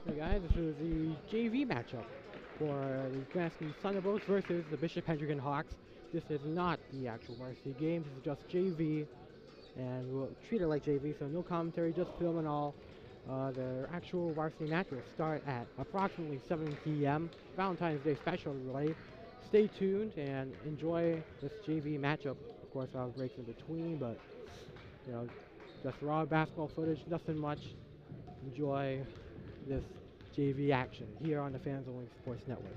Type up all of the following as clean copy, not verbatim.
Hey guys, this is the JV matchup for the Cranston Thunderbolts versus the Bishop Hendricken Hawks. This is not the actual varsity game, this is just JV, and we'll treat it like JV, so no commentary, just film and all. The actual varsity match will start at approximately 7 p.m. Valentine's Day special, everybody. Stay tuned and enjoy this JV matchup. Of course, I'll have breaks in between, but you know, just raw basketball footage, nothing much. Enjoy this JV action here on the Fans Only Sports Network.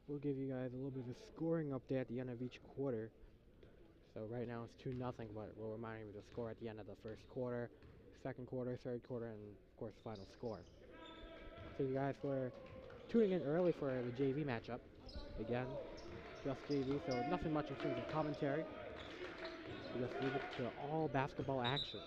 We'll give you guys a little bit of a scoring update at the end of each quarter. So right now it's 2-0, but we'll remind you of the score at the end of the first quarter, second quarter, third quarter, and of course final score. Thank you guys for tuning in early for the JV matchup. Again, just JV, so nothing much in terms of commentary. We just leave it to all basketball action.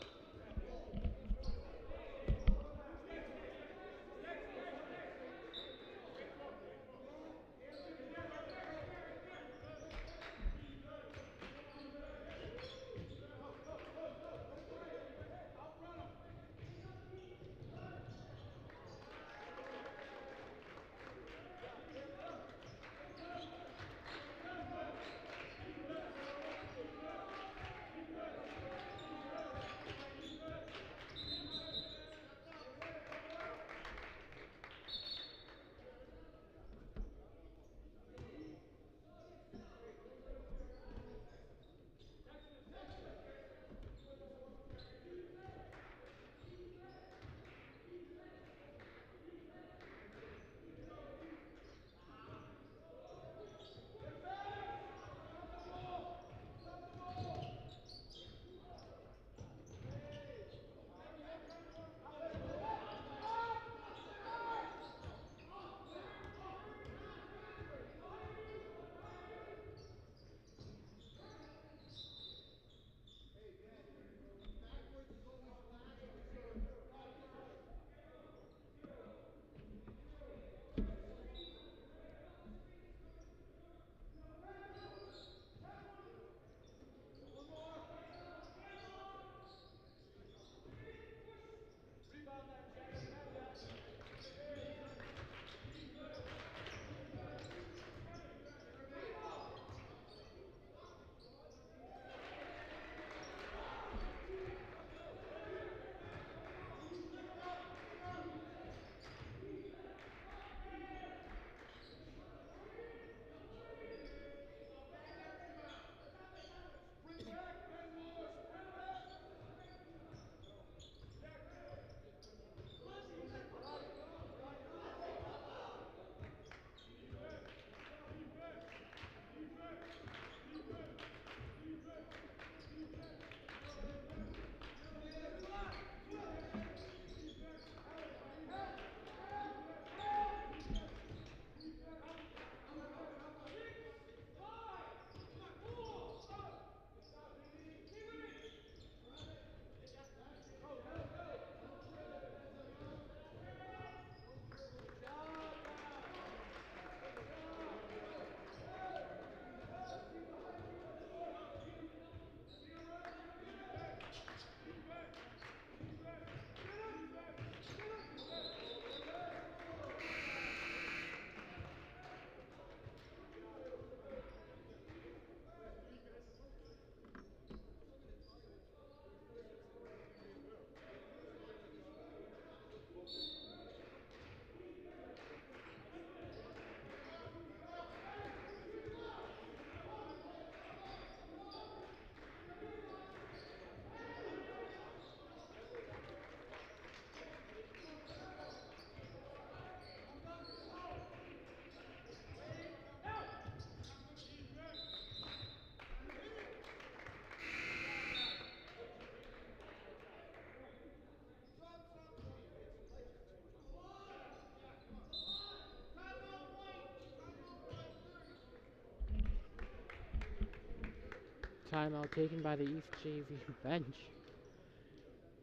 timeout taken by the East JV bench.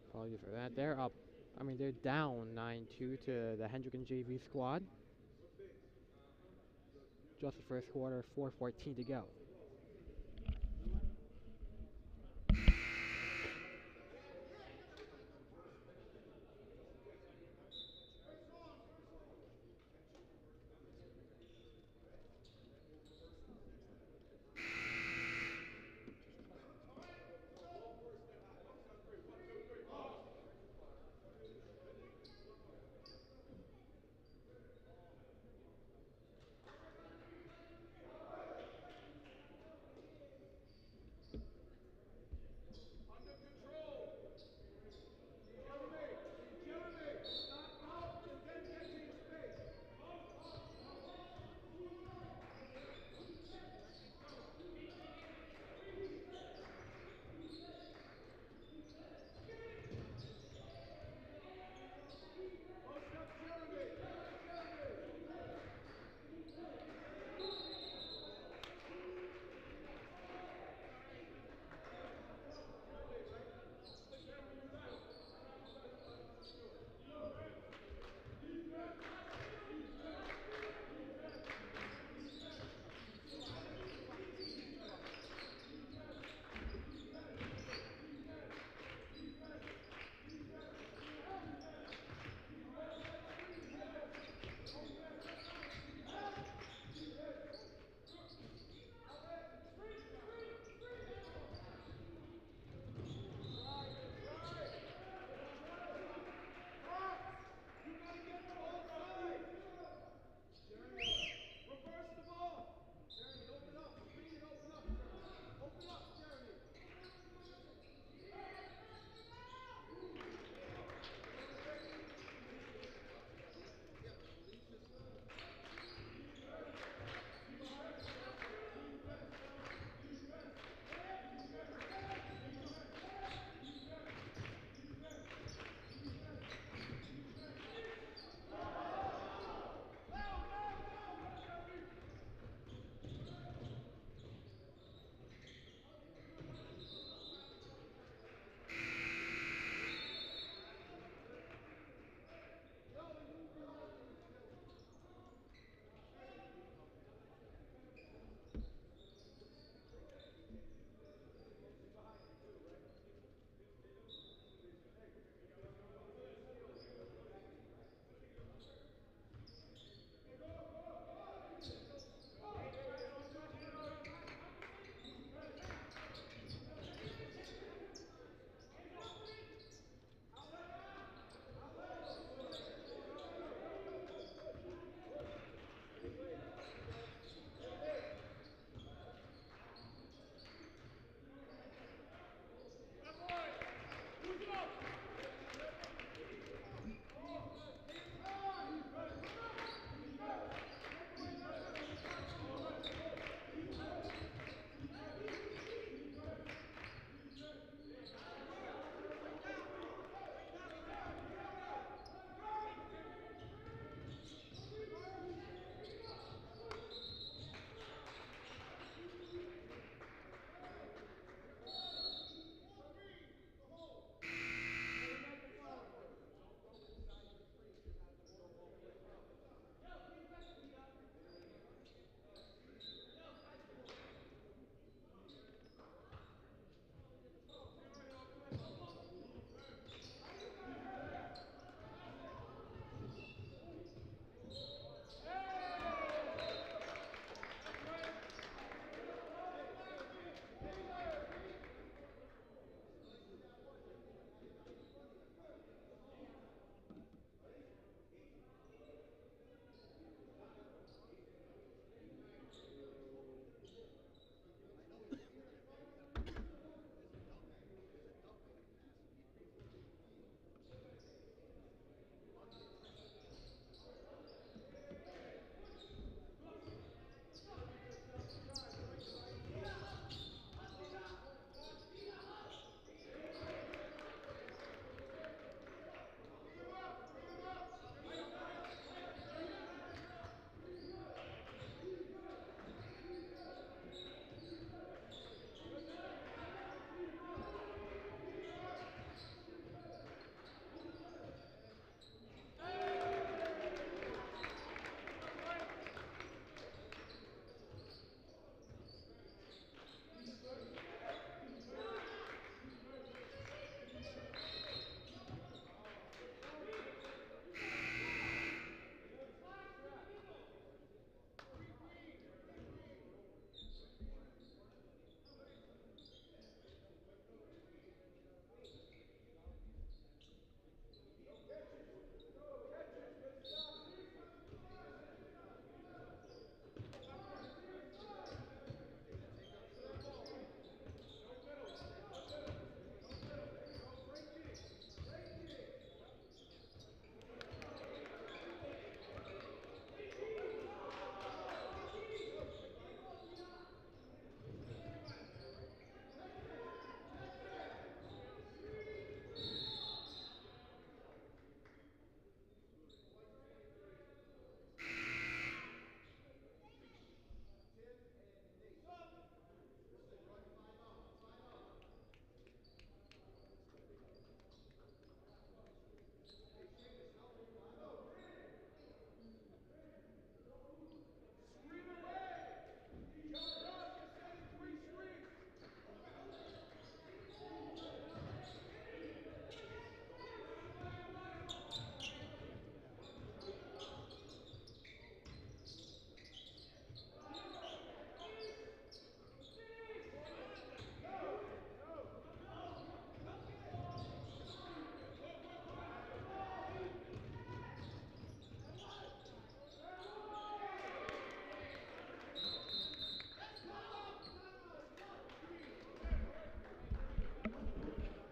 Apologies for that. They're up. I mean, they're down 9-2 to the Hendricken JV squad. Just the first quarter, 4:14 to go.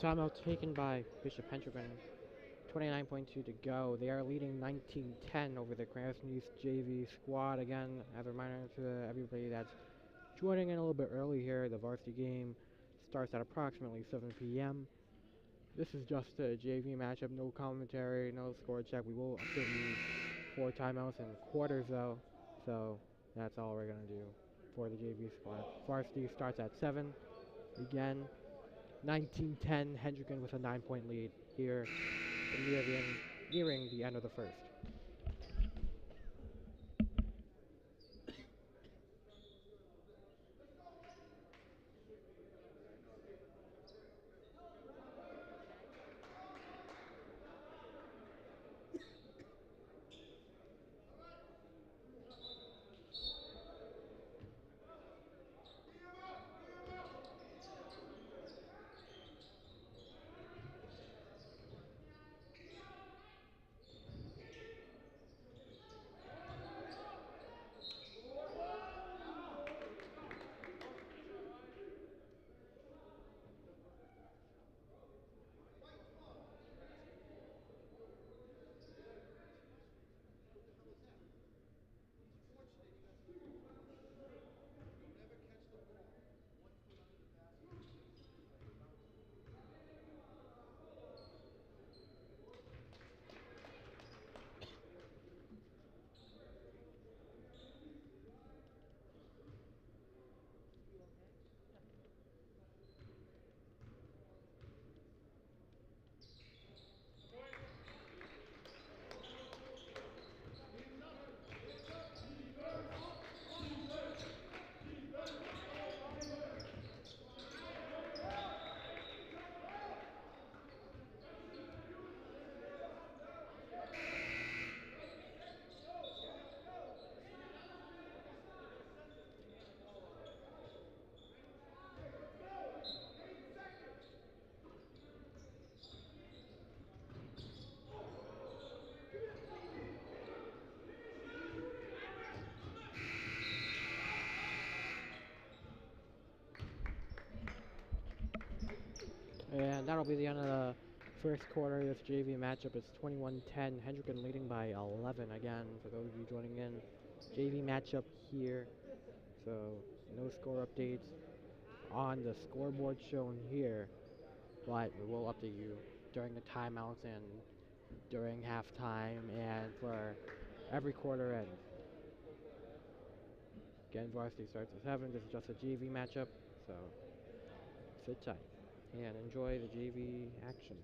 Timeout taken by Bishop Hendricken. 29.2 to go. They are leading 19-10 over the Cranston East JV squad. Again, as a reminder to everybody that's joining in a little bit early here, the varsity game starts at approximately 7 p.m. This is just a JV matchup, no commentary, no score check. We will update you for timeouts and quarters though, so that's all we're gonna do for the JV squad. Varsity starts at 7. Again, 19-10, Hendricken with a 9-point lead here nearing the end of the first. And that'll be the end of the first quarter of this JV matchup. It's 21-10. Hendricken leading by 11 again. For those of you joining in, JV matchup here. So no score updates on the scoreboard shown here, but we will update you during the timeouts and during halftime and for every quarter end. Again, varsity starts at 7. This is just a JV matchup, so sit tight and enjoy the JV action.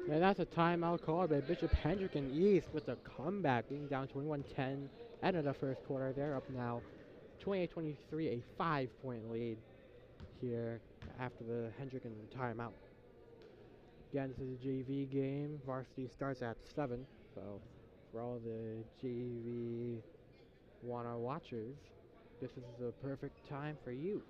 And that's a timeout called by Bishop Hendricken East with a comeback, being down 21-10 at the first quarter. They're up now 28-23, a 5-point lead here after the Hendricken timeout. Again, this is a JV game. Varsity starts at 7, so for all the JV wanna watchers, this is the perfect time for you.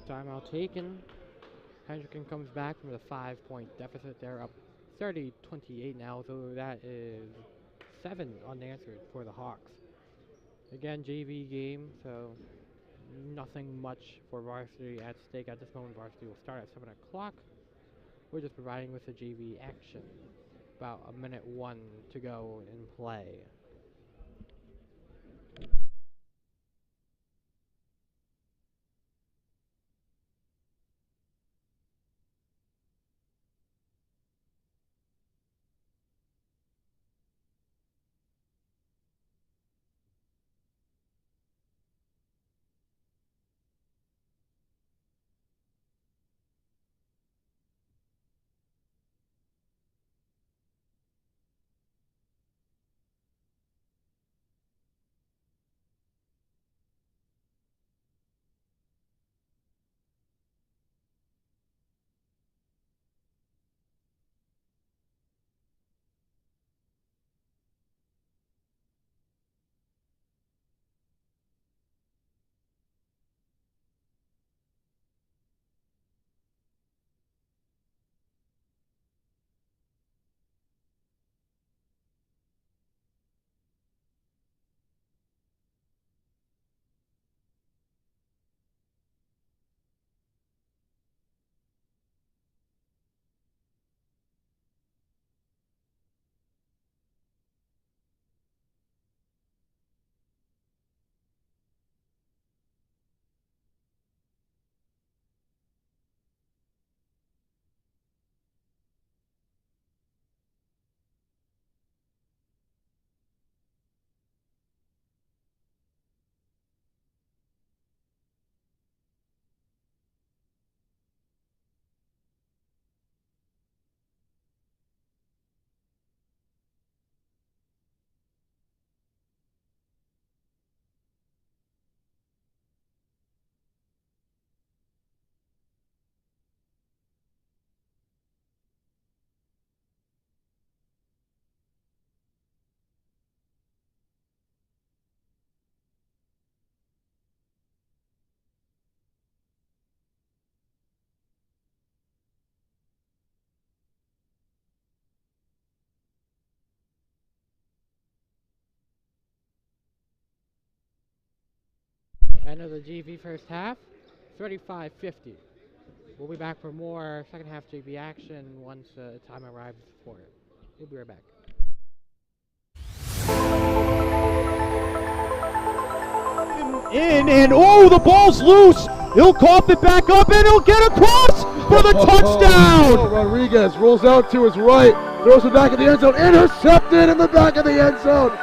Timeout taken. Hendricken comes back from the 5-point deficit. They're up 30-28 now, so that is 7 unanswered for the Hawks. Again, JV game, so nothing much for varsity at stake at this moment. Varsity will start at 7 o'clock. We're just providing with the JV action. About a minute 1 to go in play. End of the JV first half, 35-50. We'll be back for more second half JV action once time arrives for it. We'll be right back. And oh, the ball's loose. He'll cough it back up and he'll get across for the touchdown. Oh, Rodriguez rolls out to his right, throws it back in the end zone, intercepted in the back of the end zone.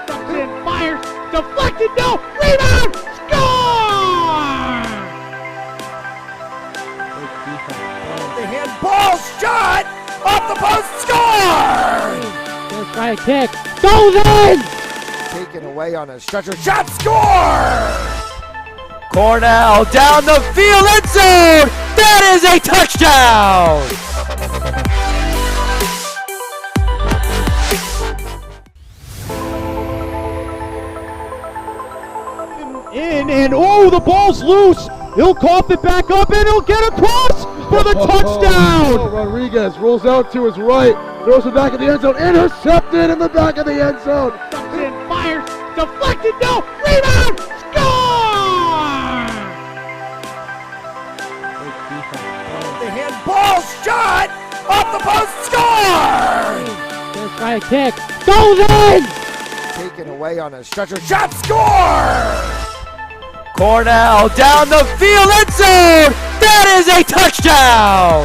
Fires, deflected, no, rebound, score! The handball shot off the post, score! Let's try a kick, goes in! Taken away on a stretcher shot, score! Cornell down the field, end zone! That is a touchdown! And oh, the ball's loose. He'll cough it back up and he'll get across for the touchdown. Oh, Rodriguez rolls out to his right, throws it back in the end zone, intercepted in the back of the end zone. Fires, deflected, no, rebound, score! The handball shot off the post, score! Let's try a kick, goes in! Taken away on a stretcher shot, score! Cornell down the field, end zone! That is a touchdown!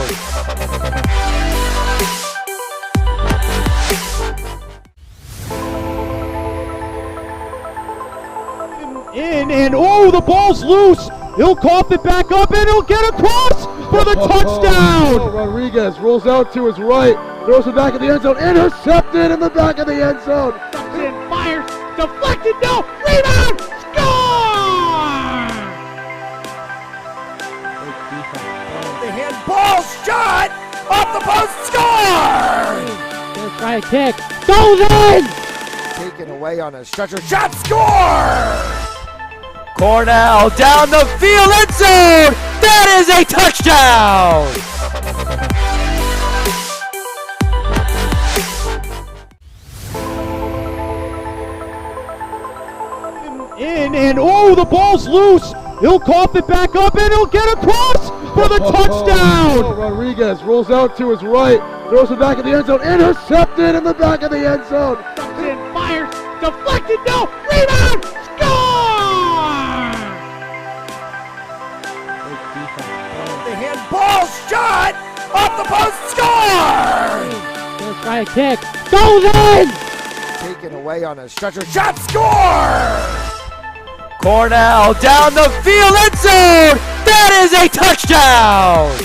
And oh, the ball's loose. He'll cough it back up and he'll get across for the touchdown. Oh, Rodriguez rolls out to his right, throws it back in the end zone, intercepted in the back of the end zone. Fires, deflected, no, rebound, score! The handball shot off the post, score! Let's try a kick, goes in! Taken away on a stretcher shot, score! Cornell down the field, end zone! That is a touchdown! And oh, the ball's loose. He'll cough it back up and he'll get across for the touchdown. Rodriguez rolls out to his right, throws it back in the end zone, intercepted in the back of the end zone. Fires, deflected, no, rebound, score! The handball shot off the post, score! Gonna try a kick, goes in! Taken away on a stretcher, shot, score! Cornell down the field, end zone! That is a touchdown!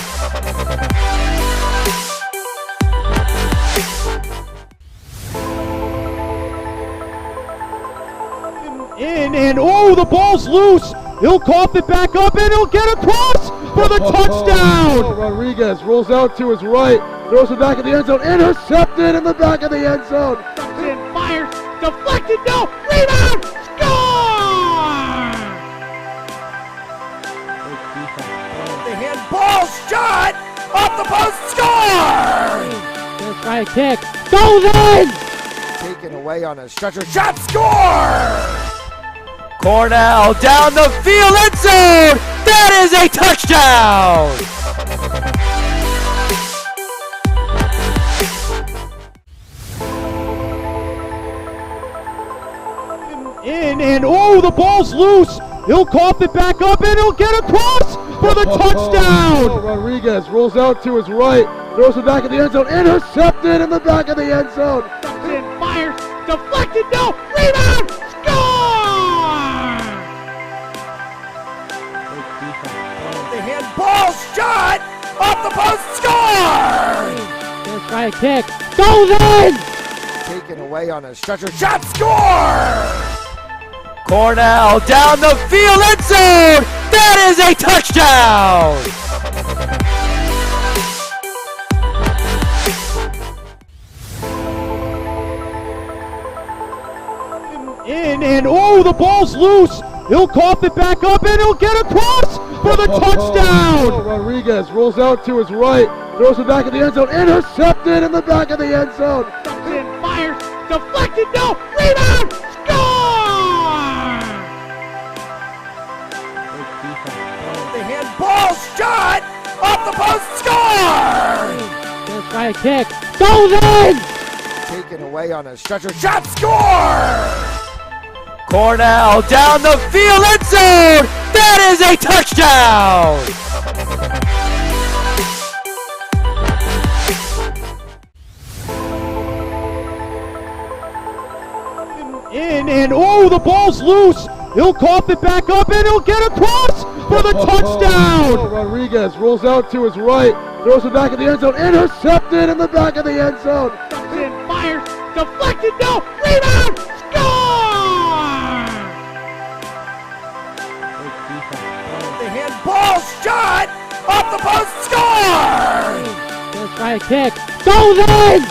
In and oh, the ball's loose. He'll cough it back up and he'll get across for the touchdown. Rodriguez rolls out to his right, throws it back in the end zone, intercepted in the back of the end zone. Fires, deflected, no, rebound, score! The handball shot off the post, score! Gonna try a kick, goes in! Taken away on a stretcher, shot, score! Cornell down the field, end zone! That is a touchdown! In and oh, the ball's loose. He'll cough it back up and he'll get across for the touchdown. Rodriguez rolls out to his right, throws it back in the end zone, intercepted in the back of the end zone. Fires, deflected, no, rebound, score! The handball shot off the post, score! Gonna try a kick, goes in! Taken away on a stretcher, shot, score! Cornell down the field, end zone! That is a touchdown! In and oh, the ball's loose. He'll cough it back up and he'll get across for the touchdown. Rodriguez rolls out to his right, throws it back in the end zone, intercepted in the back of the end zone. Fires, deflected, no, rebound, score! The handball shot off the post, score! Gonna try a kick, goes in! Taken away on a stretcher, shot, score! Cornell down the field, end zone! That is a touchdown! In and oh, the ball's loose. He'll cough it back up and he'll get across for the touchdown. Rodriguez rolls out to his right, throws it back in the end zone, intercepted in the back of the end zone. Fires, deflected, no, rebound, score! The handball shot off the post, score! Gonna try a kick, goes in!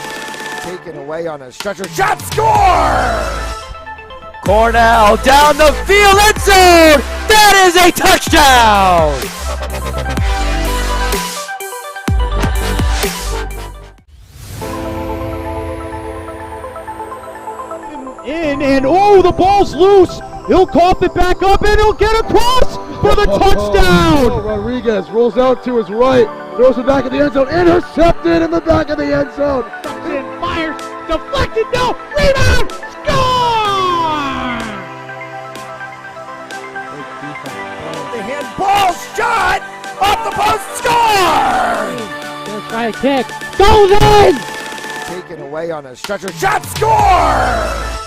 Taken away on a stretcher, shot, score! Cornell down the field, end zone! That is a touchdown! In and oh, the ball's loose. He'll cough it back up and he'll get across for the touchdown. Rodriguez rolls out to his right, throws it back in the end zone, intercepted in the back of the end zone. Fires, deflected, no, rebound, score! The handball shot off the post, score! Gonna try a kick, goes in! Taken away on a stretcher, shot, score!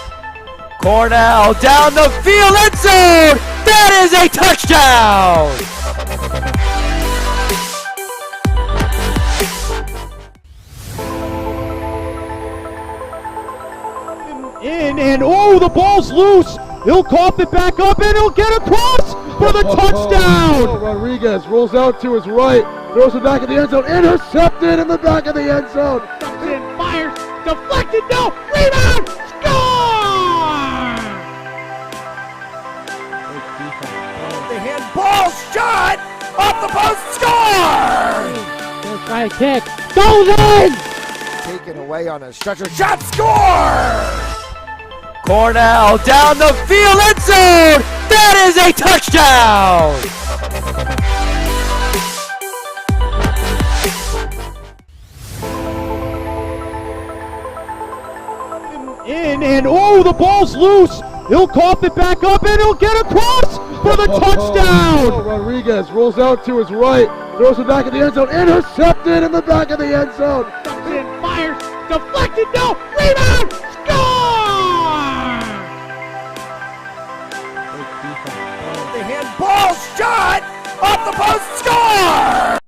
Cornell down the field, end zone! That is a touchdown! In and oh, the ball's loose. He'll cough it back up and he'll get across for the touchdown. Rodriguez rolls out to his right, throws it back in the end zone, intercepted in the back of the end zone. Fires, deflected, no, rebound, score! The handball shot off the post, score! Gonna try a kick, goes in! Taken away on a stretcher, shot, score! Cornell down the field, end zone. That is a touchdown. In and oh, the ball's loose. He'll cough it back up and he'll get across for the touchdown. Rodriguez rolls out to his right, throws it back in the end zone, intercepted in the back of the end zone. Comes in, fires, deflected, no, rebound, score! The handball shot off the post, score!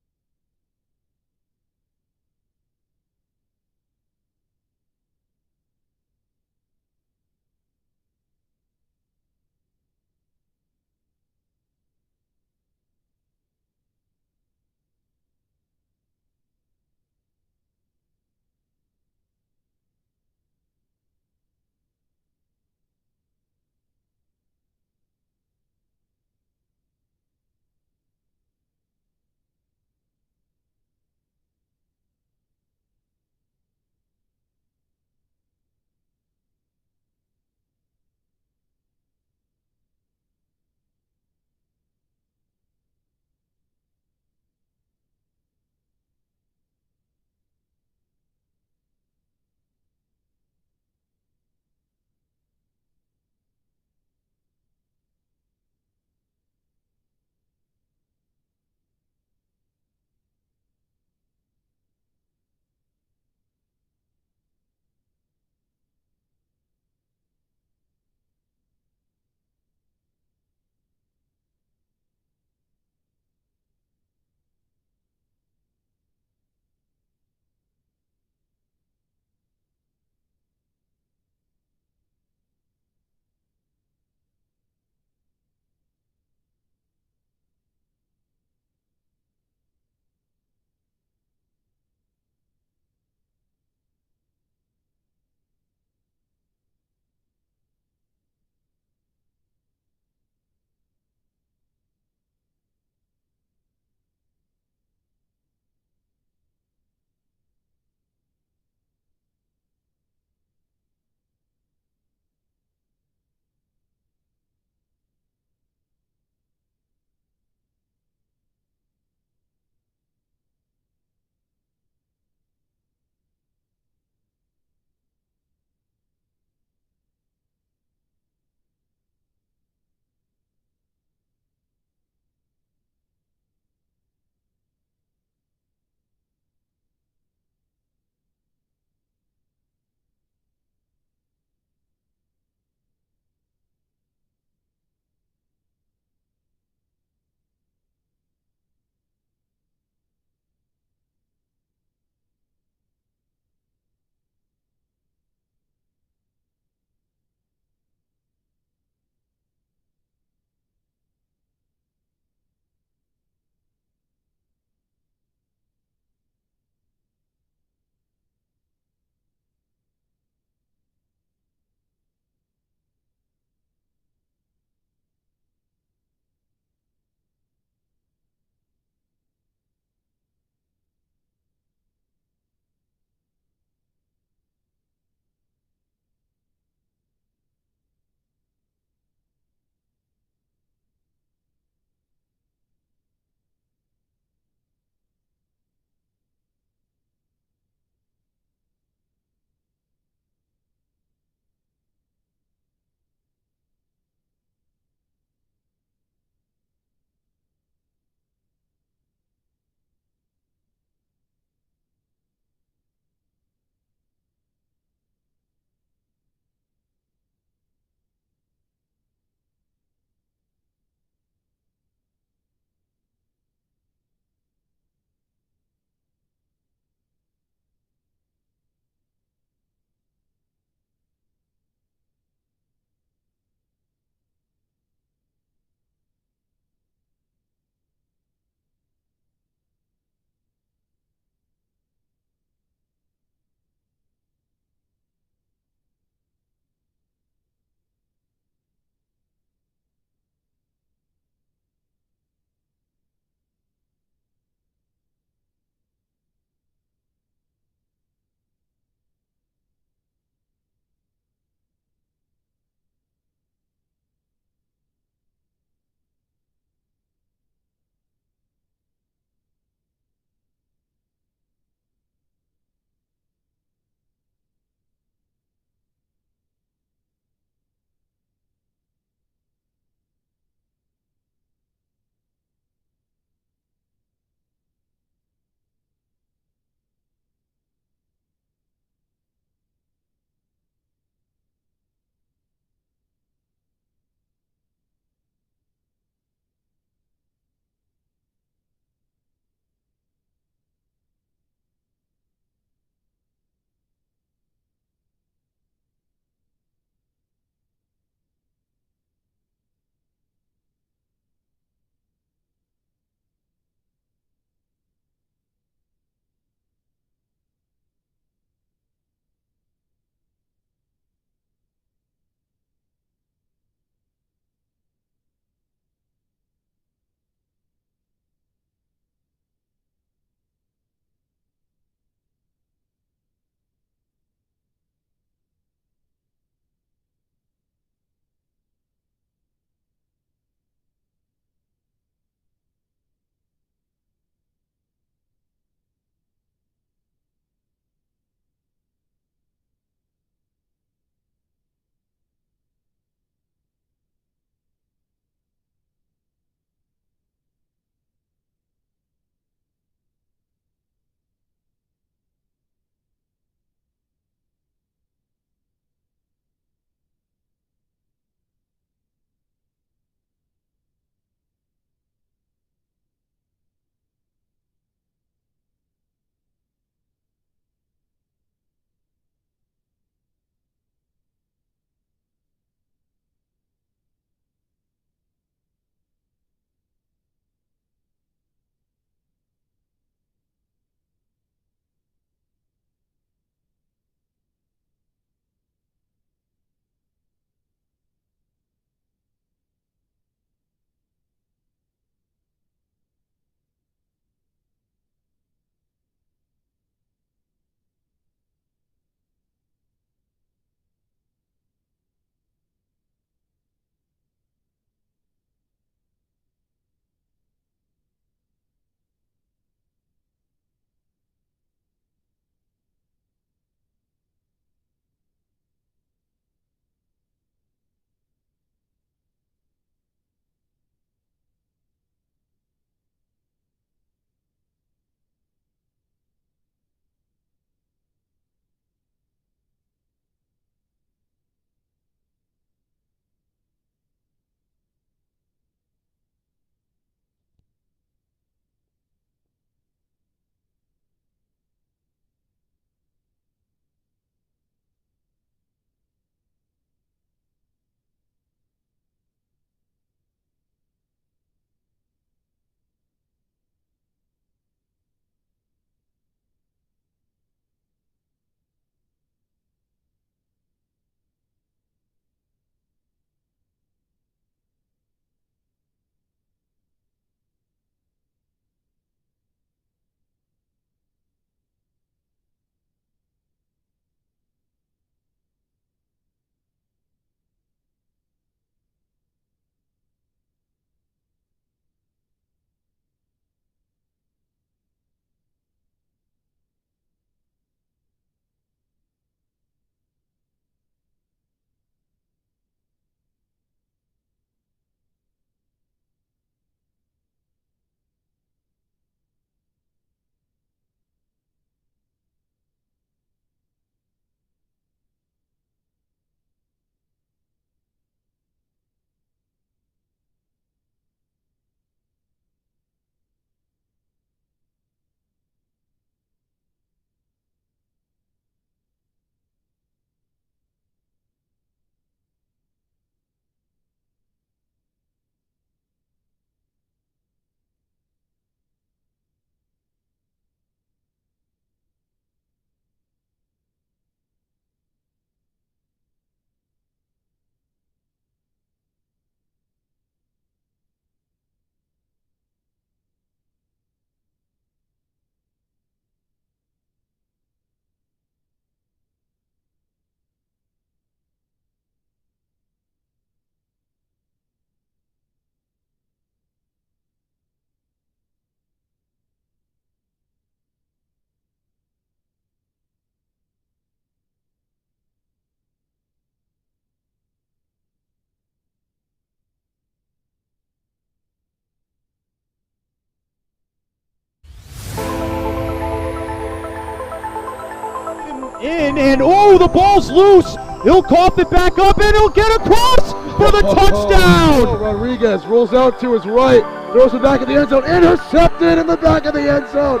In and oh, the ball's loose. He'll cough it back up and he'll get across for the touchdown. Rodriguez rolls out to his right, throws it back in the end zone, intercepted in the back of the end zone.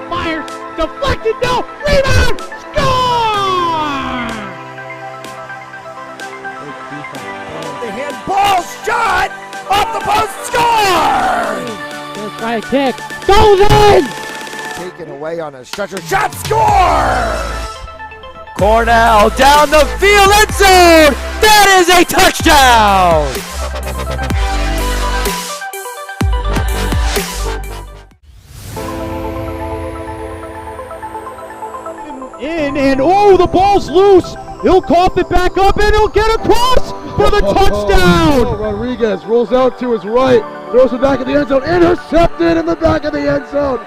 Fires, deflected, no, rebound, score! The handball shot off the post, score! Gonna try a kick, goes in! Taken away on a stretcher, shot, score! Cornell down the field, end zone! That is a touchdown! In and oh, the ball's loose. He'll cough it back up and he'll get across for the touchdown. Rodriguez rolls out to his right, throws it back in the end zone, intercepted in the back of the end zone.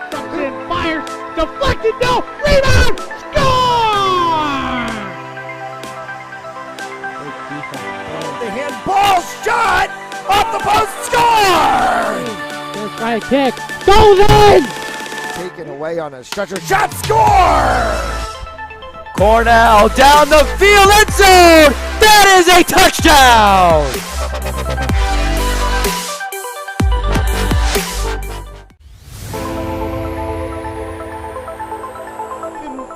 Fires, deflected, no, rebound, score! The handball shot off the post, score! Gonna try a kick, goes in! Taken away on a stretcher, shot, score! Cornell down the field, end zone! That is a touchdown!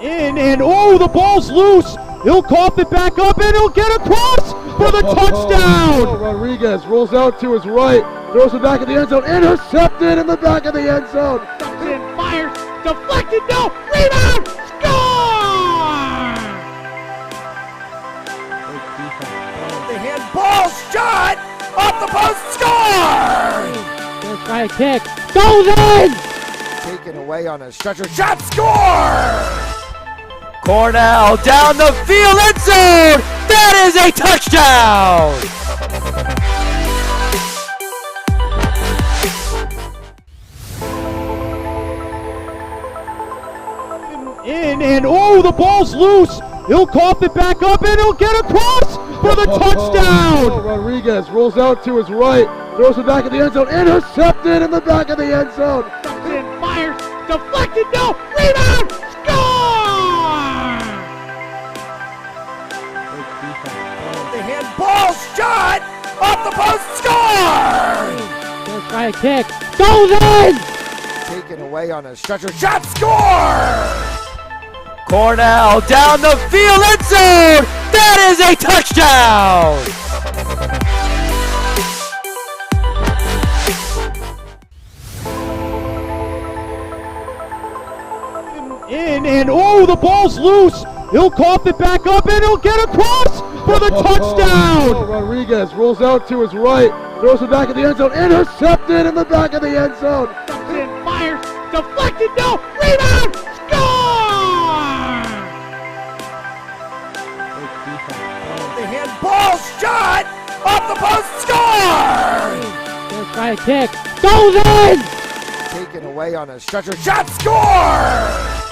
In and oh, the ball's loose. He'll cough it back up and he'll get across for the touchdown. Rodriguez rolls out to his right, throws it back in the end zone, intercepted in the back of the end zone. Fires, deflected, no, rebound, score! The handball shot off the post, score! Gonna try a kick, goes in! Taken away on a stretcher, shot, score! Cornell down the field, end zone! That is a touchdown! In and oh, the ball's loose. He'll cough it back up and he'll get across for the touchdown. Rodriguez rolls out to his right, throws it back in the end zone, intercepted in the back of the end zone. Fires, deflected, no, rebound, score! The handball shot off the post, score! Gonna try a kick, goes in! Taken away on a stretcher, shot, score! Cornell down the field, end zone! That is a touchdown! In and oh, the ball's loose. He'll cough it back up and he'll get across for the touchdown. Rodriguez rolls out to his right, throws it back in the end zone, intercepted in the back of the end zone. Fires, deflected, no, rebound, score! The handball shot off the post, score! Gonna try a kick, goes in! Taken away on a stretcher, shot, score!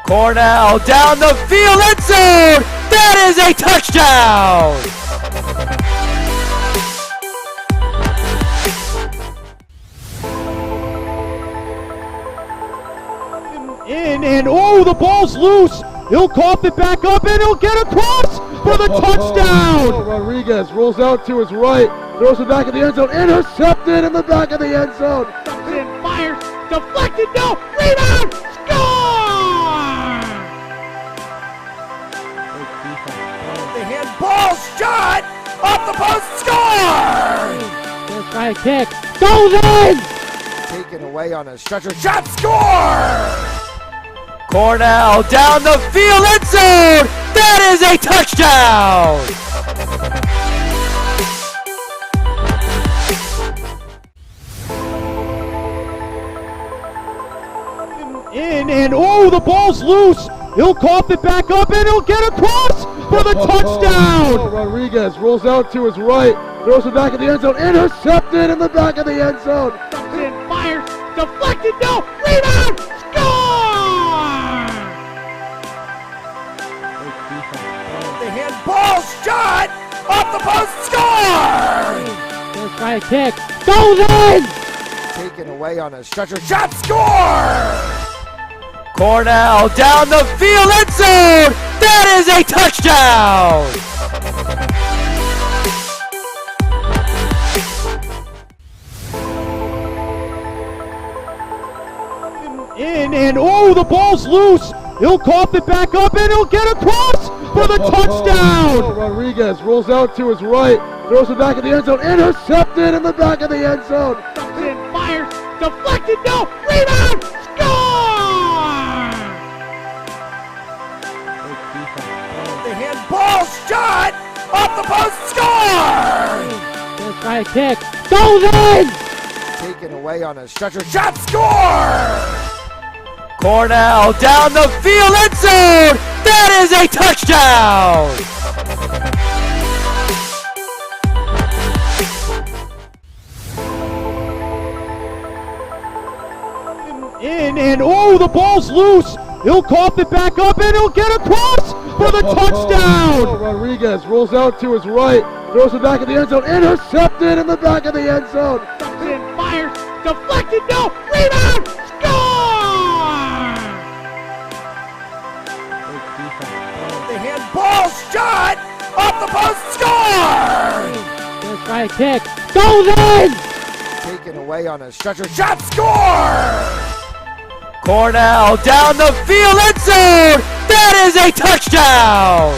Cornell down the field, end zone! That is a touchdown! In and oh, the ball's loose. He'll cough it back up and he'll get across for the touchdown. Rodriguez rolls out to his right, throws it back in the end zone, intercepted in the back of the end zone. Fires, deflected, no, rebound, score! The handball shot off the post, score! Gonna try a kick, goes in! Taken away on a stretcher, shot, score! Cornell down the field, end zone! That is a touchdown! In and oh, the ball's loose. He'll cough it back up and he'll get across for the touchdown. Rodriguez rolls out to his right, throws it back in the end zone, intercepted in the back of the end zone. Fires, deflected, no, rebound, score! The handball shot off the post, score! Gonna try a kick, goes in! Taken away on a stretcher, shot, score! Cornell down the field, end zone. That is a touchdown. In and oh, the ball's loose. He'll cough it back up and he'll get across for the touchdown. Rodriguez rolls out to his right, throws it back in the end zone, intercepted in the back of the end zone. Fires, deflected, no, rebound, score! The handball shot off the post, score! Gonna try a kick, goes in! Taken away on a stretcher, shot, score! Cornell down the field, end zone! That is a touchdown! In and oh, the ball's loose. He'll cough it back up and he'll get across for the touchdown. Rodriguez rolls out to his right, throws it back in the end zone, intercepted in the back of the end zone. Fires, deflected, no, rebound, score! The handball shot off the post, score! Gonna try a kick, goes in! Taken away on a stretcher, shot, score! Cornell down the field, end zone! That is a touchdown!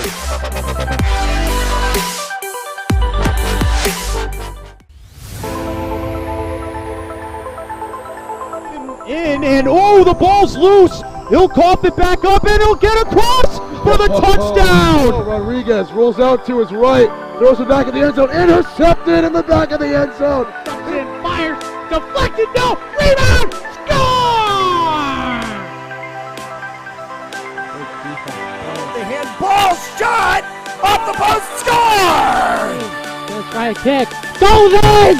In and oh, the ball's loose. He'll cough it back up and he'll get across for the touchdown. Rodriguez rolls out to his right, throws it back in the end zone, intercepted in the back of the end zone. Fires, deflected, no, rebound, score! The handball shot off the post, score! Gonna try a kick, goes in!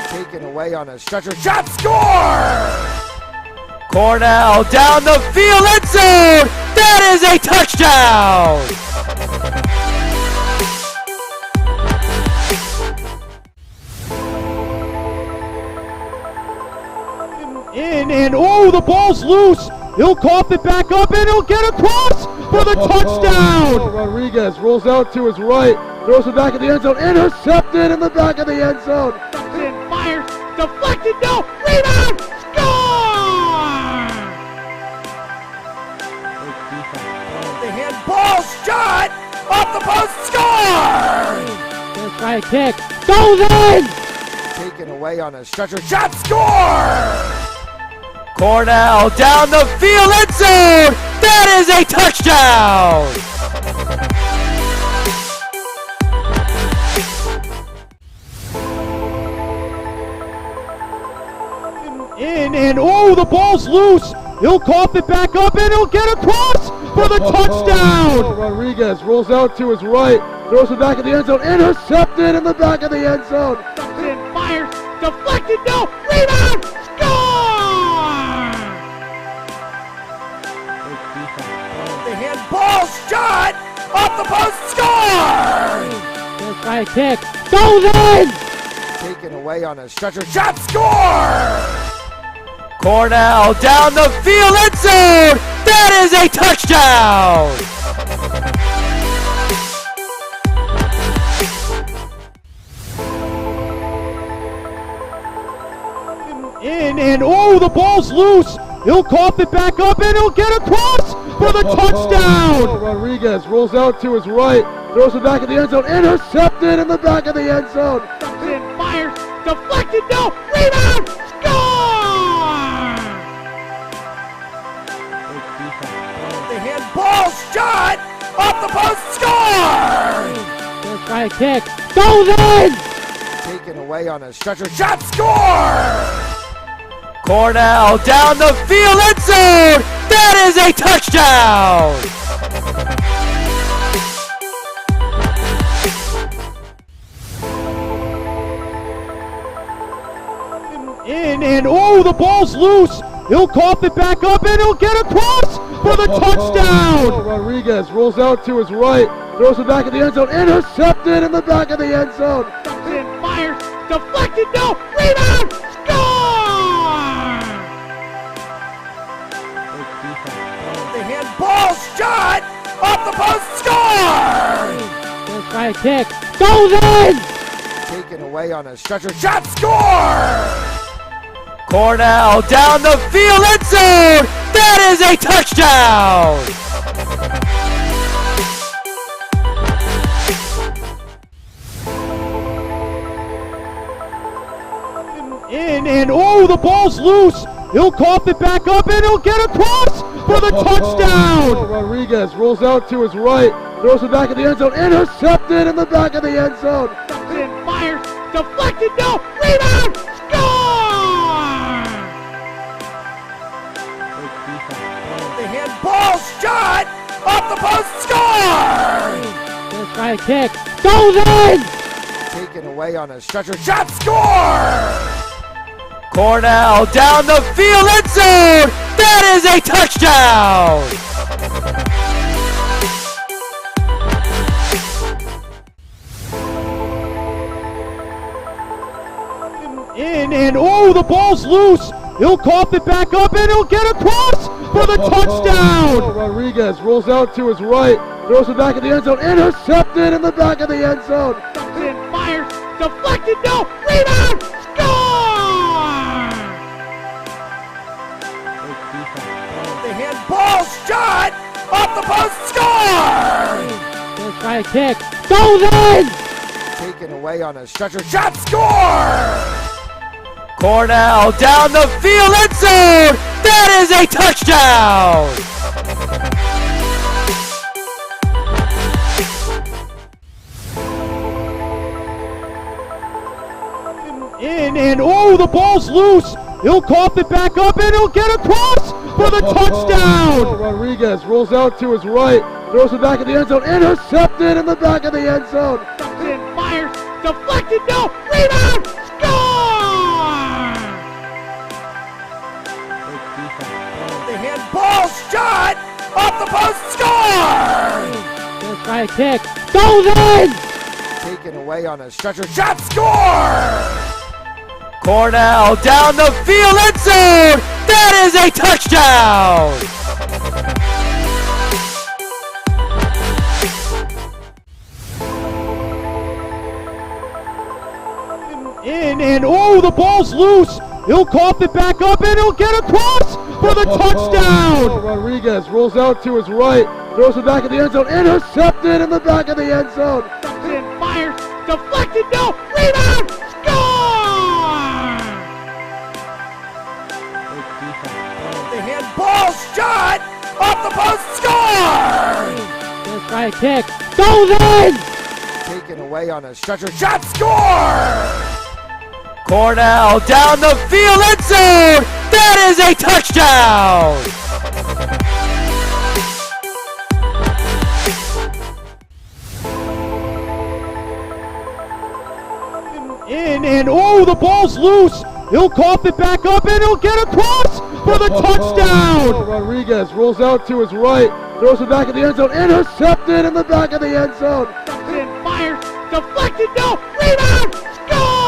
Taken away on a stretcher, shot, score! Cornell down the field, end zone! That is a touchdown! In and oh, the ball's loose. He'll cough it back up and he'll get across for the touchdown. Rodriguez rolls out to his right, throws it back in the end zone, intercepted in the back of the end zone. Fires, deflected, no, rebound, score! The handball shot off the post, score! Gonna try a kick, goes in! Taken away on a stretcher, shot, score! Cornell down the field, end zone! That is a touchdown! In and oh, the ball's loose. He'll cough it back up and he'll get across for the touchdown. Rodriguez rolls out to his right, throws it back in the end zone, intercepted in the back of the end zone. Fires, deflected, no, rebound, score! The handball shot off the post, score! Gonna try a kick, goes in! Taken away on a stretcher, shot, score! Cornell down the field, end zone! That is a touchdown! In and oh, the ball's loose. He'll cough it back up and he'll get across for the touchdown. Rodriguez rolls out to his right, throws it back in the end zone, intercepted in the back of the end zone. Fires, deflected, no, rebound, score! The handball shot off the post, score! Gonna try a kick, goes in! Taken away on a stretcher, shot, score! Cornell down the field, end zone! That is a touchdown! In and oh, the ball's loose. He'll cough it back up and he'll get across for the touchdown. Rodriguez rolls out to his right, throws it back in the end zone, intercepted in the back of the end zone. Fires, deflected, no, rebound, score! kick. Goes in! Taken away on a stretcher. Shot score! Cornell down the field, end zone! That is a touchdown! In and oh, the ball's loose. He'll cough it back up and he'll get across for the touchdown. Rodriguez rolls out to his right, throws it back in the end zone, intercepted in the back of the end zone. Fires, deflected, no, rebound, score! The handball shot off the post, score! Gonna try a kick, goes in! Taken away on a stretcher, shot score! Cornell down the field, end zone! That is a touchdown! In and oh, the ball's loose. He'll cough it back up and he'll get across for the touchdown. Rodriguez rolls out to his right, throws it back in the end zone, intercepted in the back of the end zone. Fires, deflected, no, rebound, score! The handball shot off the post, score! Gonna try a kick, goes in! Taken away on a stretcher, shot score! Cornell down the field, end zone! That is a touchdown! In and oh, the ball's loose. He'll cough it back up and he'll get across for the touchdown. Rodriguez rolls out to his right, throws it back in the end zone, intercepted in the back of the end zone. Fires, deflected, no, rebound, score! The handball shot off the post, score! Gonna try a kick, goes in! Taken away on a stretcher, shot score! Cornell down the field, end zone! That is a touchdown! In and oh, the ball's loose. He'll cough it back up and he'll get across for the touchdown. Rodriguez rolls out to his right, throws it back in the end zone, intercepted in the back of the end zone. Fires, deflected, no, rebound, score! The handball shot off the post, score! Gonna try a kick, goes in! Taken away on a stretcher, shot score! Cornell down the field, end zone! That is a touchdown! In and oh, the ball's loose. He'll cough it back up and he'll get across for the touchdown. Rodriguez rolls out to his right, throws it back in the end zone, intercepted in the back of the end zone. Fires, deflected, no, rebound, score!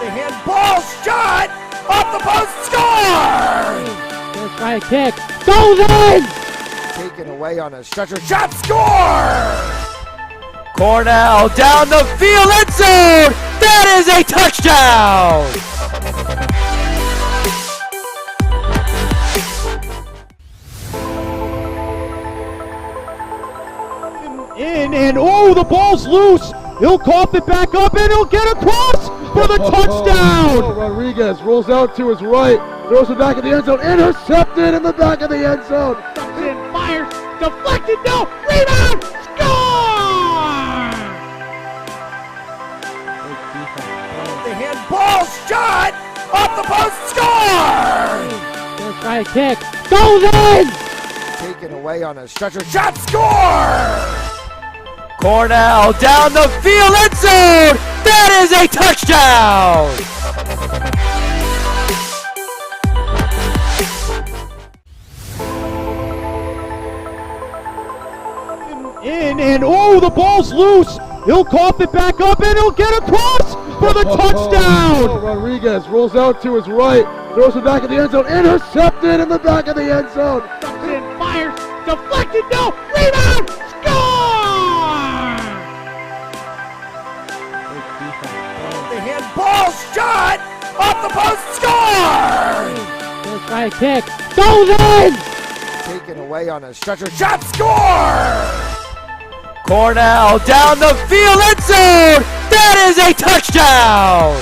The handball shot off the post, score! Gonna try a kick, goes in! Taken away on a stretcher, shot score! Cornell down the field, end zone! That is a touchdown! In and oh, the ball's loose. He'll cough it back up and he'll get across for the touchdown. Rodriguez rolls out to his right, throws it back in the end zone, intercepted in the back of the end zone. Fires, deflected, no, rebound, score! The handball shot off the post, score! Gonna try a kick, goes in! Taken away on a stretcher, shot score! Cornell down the field, end zone! That is a touchdown! In and oh, the ball's loose. He'll cough it back up and he'll get across for the touchdown. Rodriguez rolls out to his right, throws it back in the end zone, intercepted in the back of the end zone. Fires, deflected, no, rebound, score! The handball shot off the post, score! First right kick, goes in! Taken away on a stretcher, shot, score! Cornell down the field, end zone! That is a touchdown!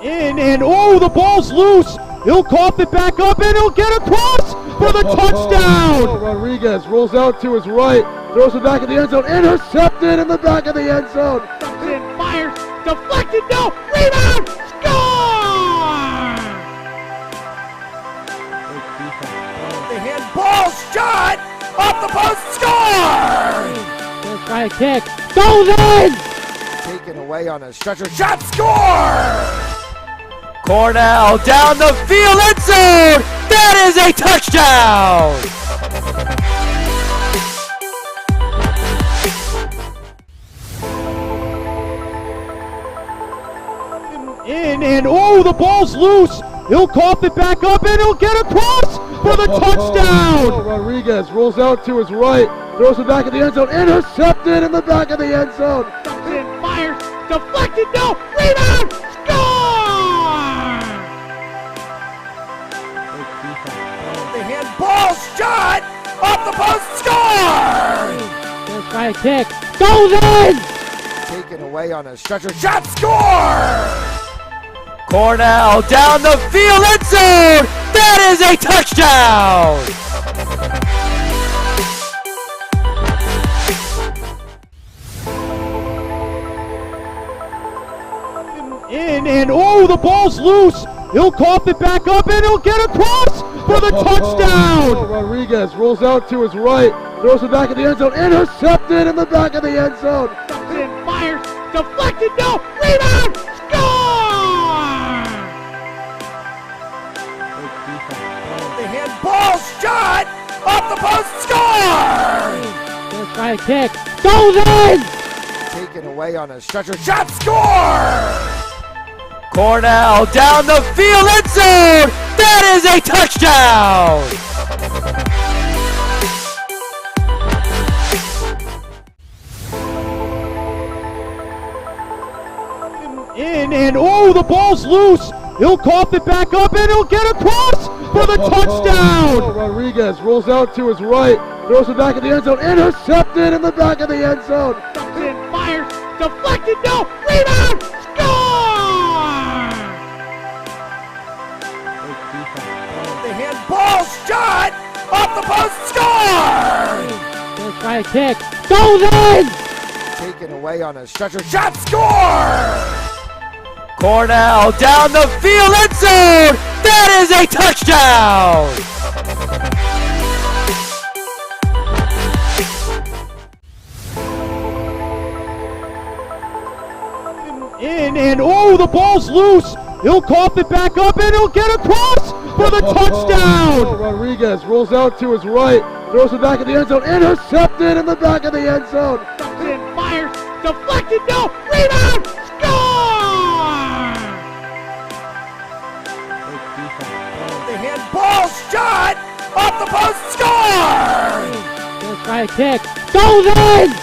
In and oh, the ball's loose. He'll cough it back up and he'll get across for the touchdown. Rodriguez rolls out to his right, throws it back in the end zone, intercepted in the back of the end zone. And fires, deflected, no, rebound, score! The handball shot off the post, score! First right kick, goes in! Taken away on a stretcher, shot, score! Cornell down the field, end zone! That is a touchdown! In and oh, the ball's loose. He'll cough it back up and he'll get across for the touchdown. Rodriguez rolls out to his right, throws it back in the end zone, intercepted in the back of the end zone. And fires, deflected, no, rebound, score! The handball shot off the post, score! First right kick, goes in! Taken away on a stretcher, shot, score! Cornell down the field, end zone! That is a touchdown! In and oh, the ball's loose. He'll cough it back up and he'll get across for the touchdown. Rodriguez rolls out to his right, throws it back in the end zone, intercepted in the back of the end zone. And fires, deflected, no, rebound, score! The handball shot off the post, score! First right kick, goes in! Taken away on a stretcher, shot, score! Cornell down the field, end zone! That is a touchdown! In and oh, the ball's loose. He'll cough it back up and he'll get across for the touchdown. Rodriguez rolls out to his right, throws it back in the end zone, intercepted in the back of the end zone. And fires, deflected, no, rebound, score! The handball shot off the post, score! First right kick, goes in! Taken away on a stretcher, shot, score! Cornell down the field, end zone! That is a touchdown! In and oh, the ball's loose. He'll cough it back up and he'll get across for the touchdown. Rodriguez rolls out to his right, throws it back in the end zone, intercepted in the back of the end zone. And fires, deflected, no, rebound, score! The handball shot off the post, score! First right kick, goes in!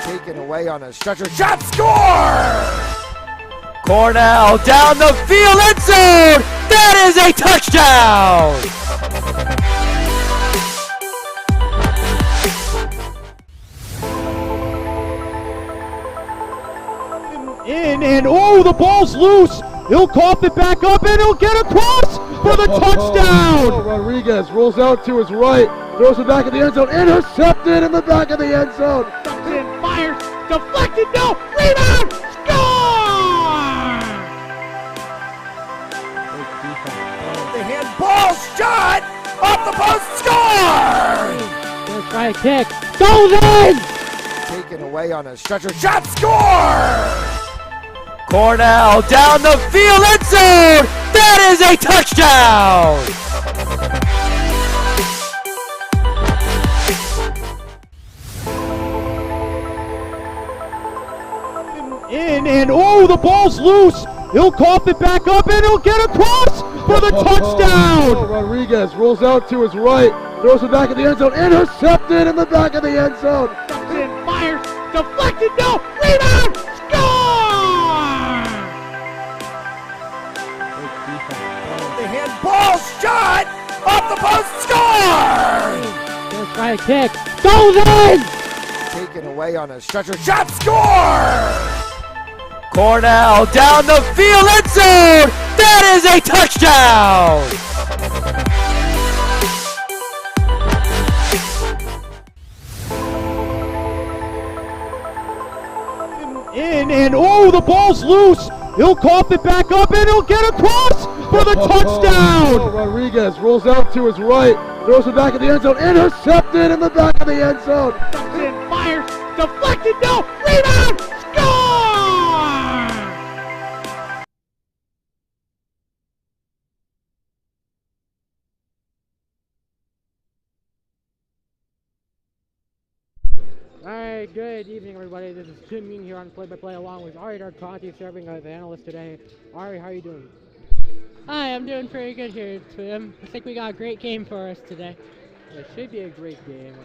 Taken away on a stretcher, shot, score! Cornell down the field, end zone! That is a touchdown! In and oh, the ball's loose. He'll cough it back up and he'll get across for the touchdown. Rodriguez rolls out to his right, throws it back in the end zone, intercepted in the back of the end zone. And fires, deflected, no, rebound, score! The handball shot off the post, score! First right kick, goes in! Taken away on a stretcher, shot, score! Cornell down the field, end zone! That is a touchdown! In and oh, oh, the ball's loose. He'll cough it back up, and he'll get across for the touchdown. Rodriguez rolls out to his right, throws it back in the end zone, intercepted in the back of the end zone. In, fires, deflected, no, rebound, score! The handball shot off the post, score! Gonna try a kick, goes in! Taken away on a stretcher, shot, score! Cornell down the field, end zone! That is a touchdown! In, and oh, the ball's loose. He'll cough it back up, and he'll get across for the touchdown. Rodriguez rolls out to his right, throws it back in the end zone, intercepted in the back of the end zone. In, fires, deflected, no, rebound, score! Alright, good evening everybody. This is Jim Mean here on Play-by-Play along with Ari Darkati serving as the analyst today. Ari, how are you doing? Hi, I'm doing pretty good here, Tim. I think we got a great game for us today. It should be a great game,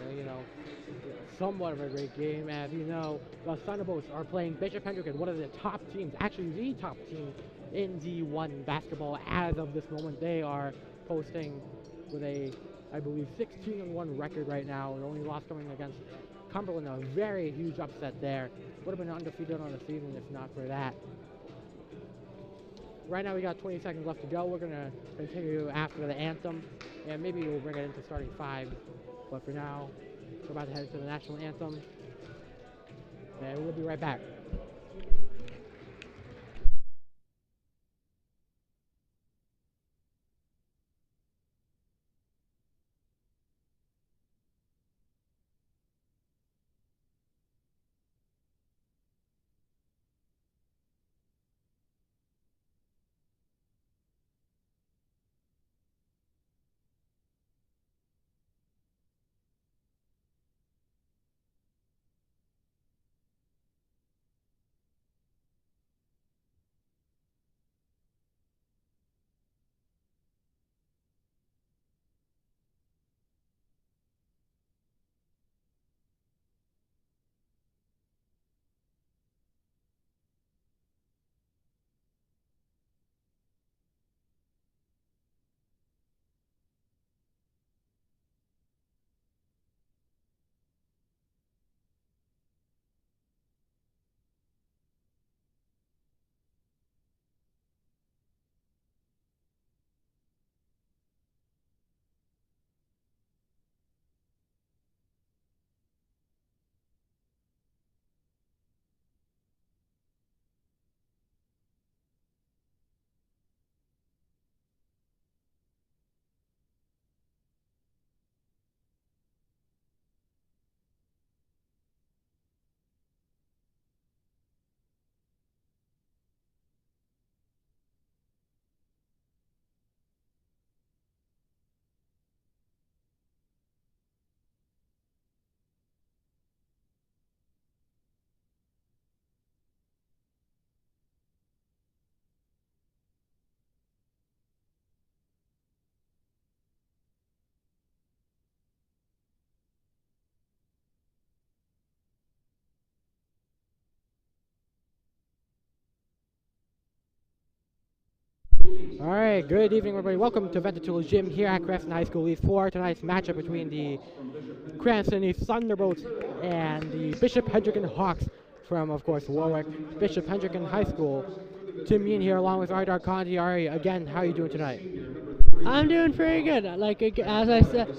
somewhat of a great game. As you know, the Thunderbolts are playing Bishop Hendricken, one of the top teams, actually the top team in D1 basketball as of this moment. They are posting with a, I believe, 16-1 record right now. The only loss coming against Cumberland, a very huge upset there. Would have been undefeated on the season if not for that. Right now we got 20 seconds left to go. We're going to continue after the anthem, and maybe we'll bring it into starting five. But for now, we're about to head to the national anthem, and we'll be right back. Alright, good evening everybody. Welcome to Ventatula Gym here at Cranston High School East 4. Tonight's matchup between the Cranston East Thunderbolts and the Bishop Hendricken Hawks from, of course, Warwick Bishop Hendricken High School. Tim Mean here along with Ari Darkati. Ari, again, how are you doing tonight? I'm doing pretty good. Like as I said,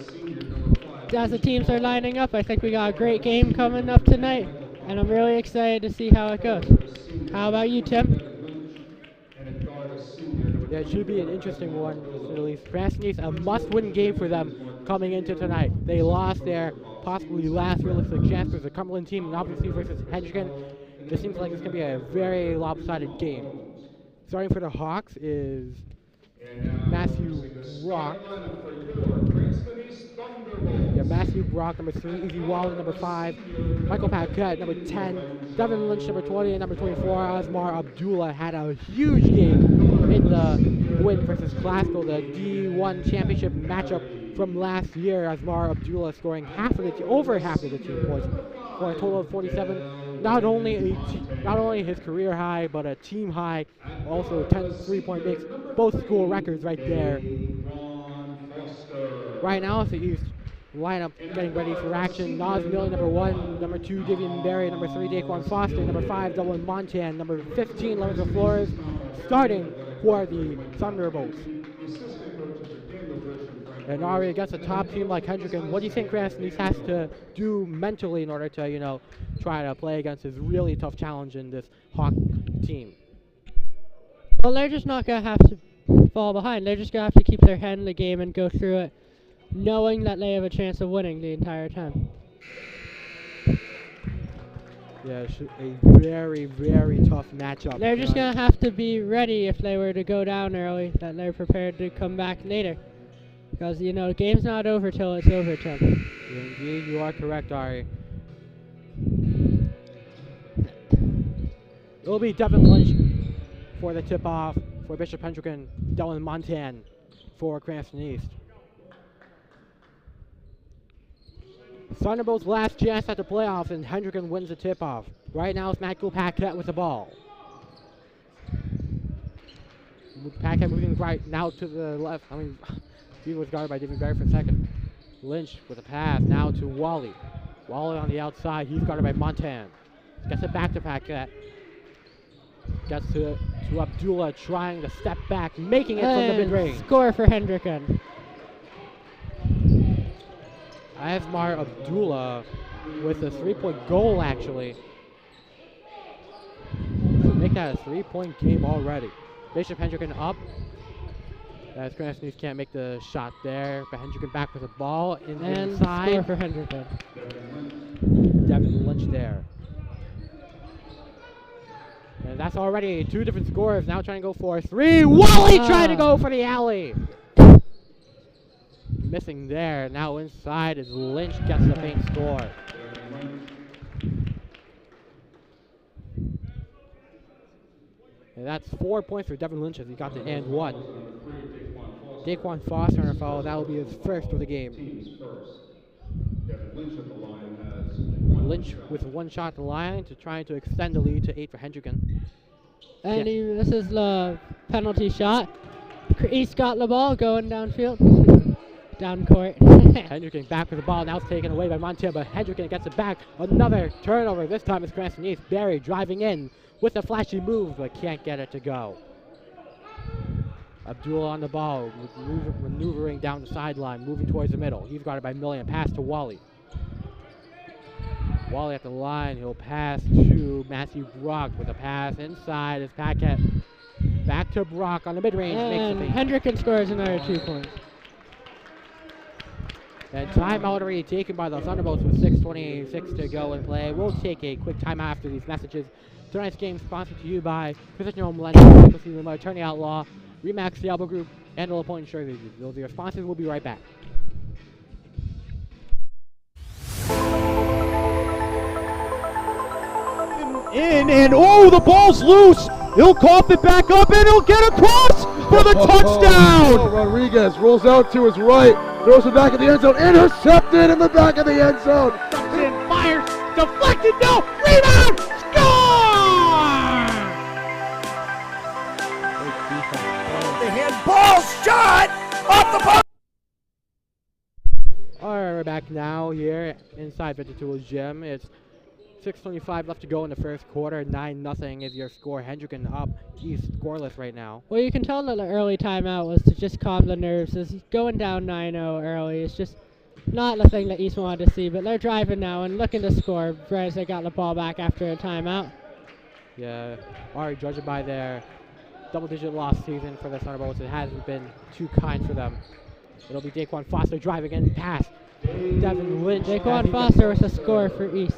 as the teams are lining up, I think we got a great game coming up tonight, and I'm really excited to see how it goes. How about you, Tim? Yeah, it should be an interesting one, at least. Cranston East, a must-win game for them coming into tonight. They lost their possibly last realistic chance versus the Cumberland team, and obviously versus Hendricken. This seems like it's going to be a very lopsided game. Starting for the Hawks is Matthew Brock. Yeah, Matthew Brock, number 3, Easy Wallen, number 5, Michael Paquette, number 10, Devin Lynch, number 20, and number 24, Asmar Abdullah had a huge game in the win versus Glasgow, the D1 championship matchup from last year. Asmar Abdullah scoring over half of the team points for a total of 47. Not only his career high, but a team high. Also 10 3-point makes, both school records right there. Right now, it's the East lineup getting ready for action. Nas Millie, number 1, number 2, Vivian Berry, number 3, Daquan Foster, number 5, Dublin Montan, number 15, Lorenzo Flores, starting for the Thunderbolts. And already against a top team like Hendricken, what do you think Cranston has to do mentally in order to, try to play against this really tough challenge in this Hawk team? Well, they're just not going to have to fall behind. They're just going to have to keep their head in the game and go through it, knowing that they have a chance of winning the entire time. Yeah, a very, very tough matchup. They're just going to have to be ready if they were to go down early, that they're prepared to come back later. Because, the game's not over till it's over, Tim. Indeed, you are correct, Ari. It'll be Devin Lynch for the tip-off for Bishop Hendricken, Dylan Montan for Cranston East. Thunderbolts' last chance at the playoffs, and Hendricken wins the tip-off. Right now, it's Michael Paquette with the ball. Paquette moving right now to the left. He was guarded by David Berry for a second. Lynch with a pass now to Wally. Wally on the outside. He's guarded by Montan. Gets it back to Paquette. Gets to Abdullah, trying to step back, making it from the mid-range. Score for Hendricken. Asmar Abdullah with a 3-point goal, actually. So make that a 3-point game already. Bishop Hendricken up. As Cranston can't make the shot there, but Hendricken back with the ball inside. Score for Hendricken. Devin Lynch there. And that's already 2 different scores. Now trying to go for 3. Wally trying to go for the alley. Missing there. Now inside as Lynch gets the main score. And that's 4 points for Devin Lynch as he got the and 1. Daquan Foster on a foul. That will be his first of the game. Lynch with 1 shot at the line to try to extend the lead to 8 for Hendricken. And this is the penalty shot. East got the ball going downfield. Down court. Hendricken back with the ball. Now it's taken away by Montiel, but Hendricken gets it back. Another turnover. This time it's Cranston East. Barry driving in with a flashy move, but can't get it to go. Abdullah on the ball, maneuvering down the sideline, moving towards the middle. He's guarded by Millian. Pass to Wally. Wally at the line. He'll pass to Matthew Brock with a pass inside as Paquette. Back to Brock on the mid-range. And Hendricken scores another 2 points. And timeout already taken by the Thunderbolts with 6:26 to go in play. We'll take a quick timeout after these messages. Tonight's game sponsored to you by Precision Home Lending, Attorney Outlaw, Remax the Alba Group, and the LaPointe Insurance Agency. Those are your sponsors. We'll be right back. The ball's loose. He'll cough it back up, and he'll get across for the touchdown. Rodriguez rolls out to his right, throws it back in the end zone, intercepted in the back of the end zone. Fires, deflected, no, rebound, score! The handball shot off the post. All right, we're back now here inside Vintage Tools Gym. It's 6:25 left to go in the first quarter. 9-0 is your score. Hendricken up. He's scoreless right now. Well, you can tell that the early timeout was to just calm the nerves. As going down 9-0 early is just not the thing that East wanted to see. But they're driving now and looking to score as they got the ball back after a timeout. Yeah, already judging by their double-digit loss season for the Thunderbolts, it hasn't been too kind for them. It'll be Daquan Foster driving in, pass. Devin Lynch. Daquan Foster with a score for East.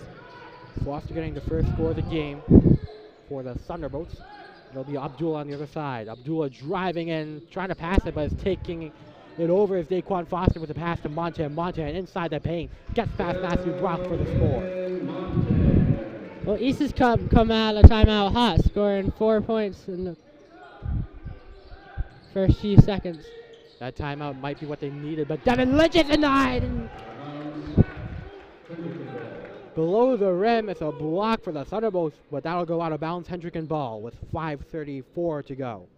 Foster getting the first score of the game for the Thunderbolts. It'll be Abdullah on the other side. Abdullah driving in, trying to pass it, but it's taking it over as Daquan Foster with a pass to Montana. Montana inside the paint. Gets past Matthew Brock for the score. Well, East has come out of timeout hot, scoring 4 points in the first few seconds. That timeout might be what they needed, but Devin Lynch is denied. And below the rim, it's a block for the Thunderbolts, but that'll go out of bounds. Hendricken ball with 5:34 to go.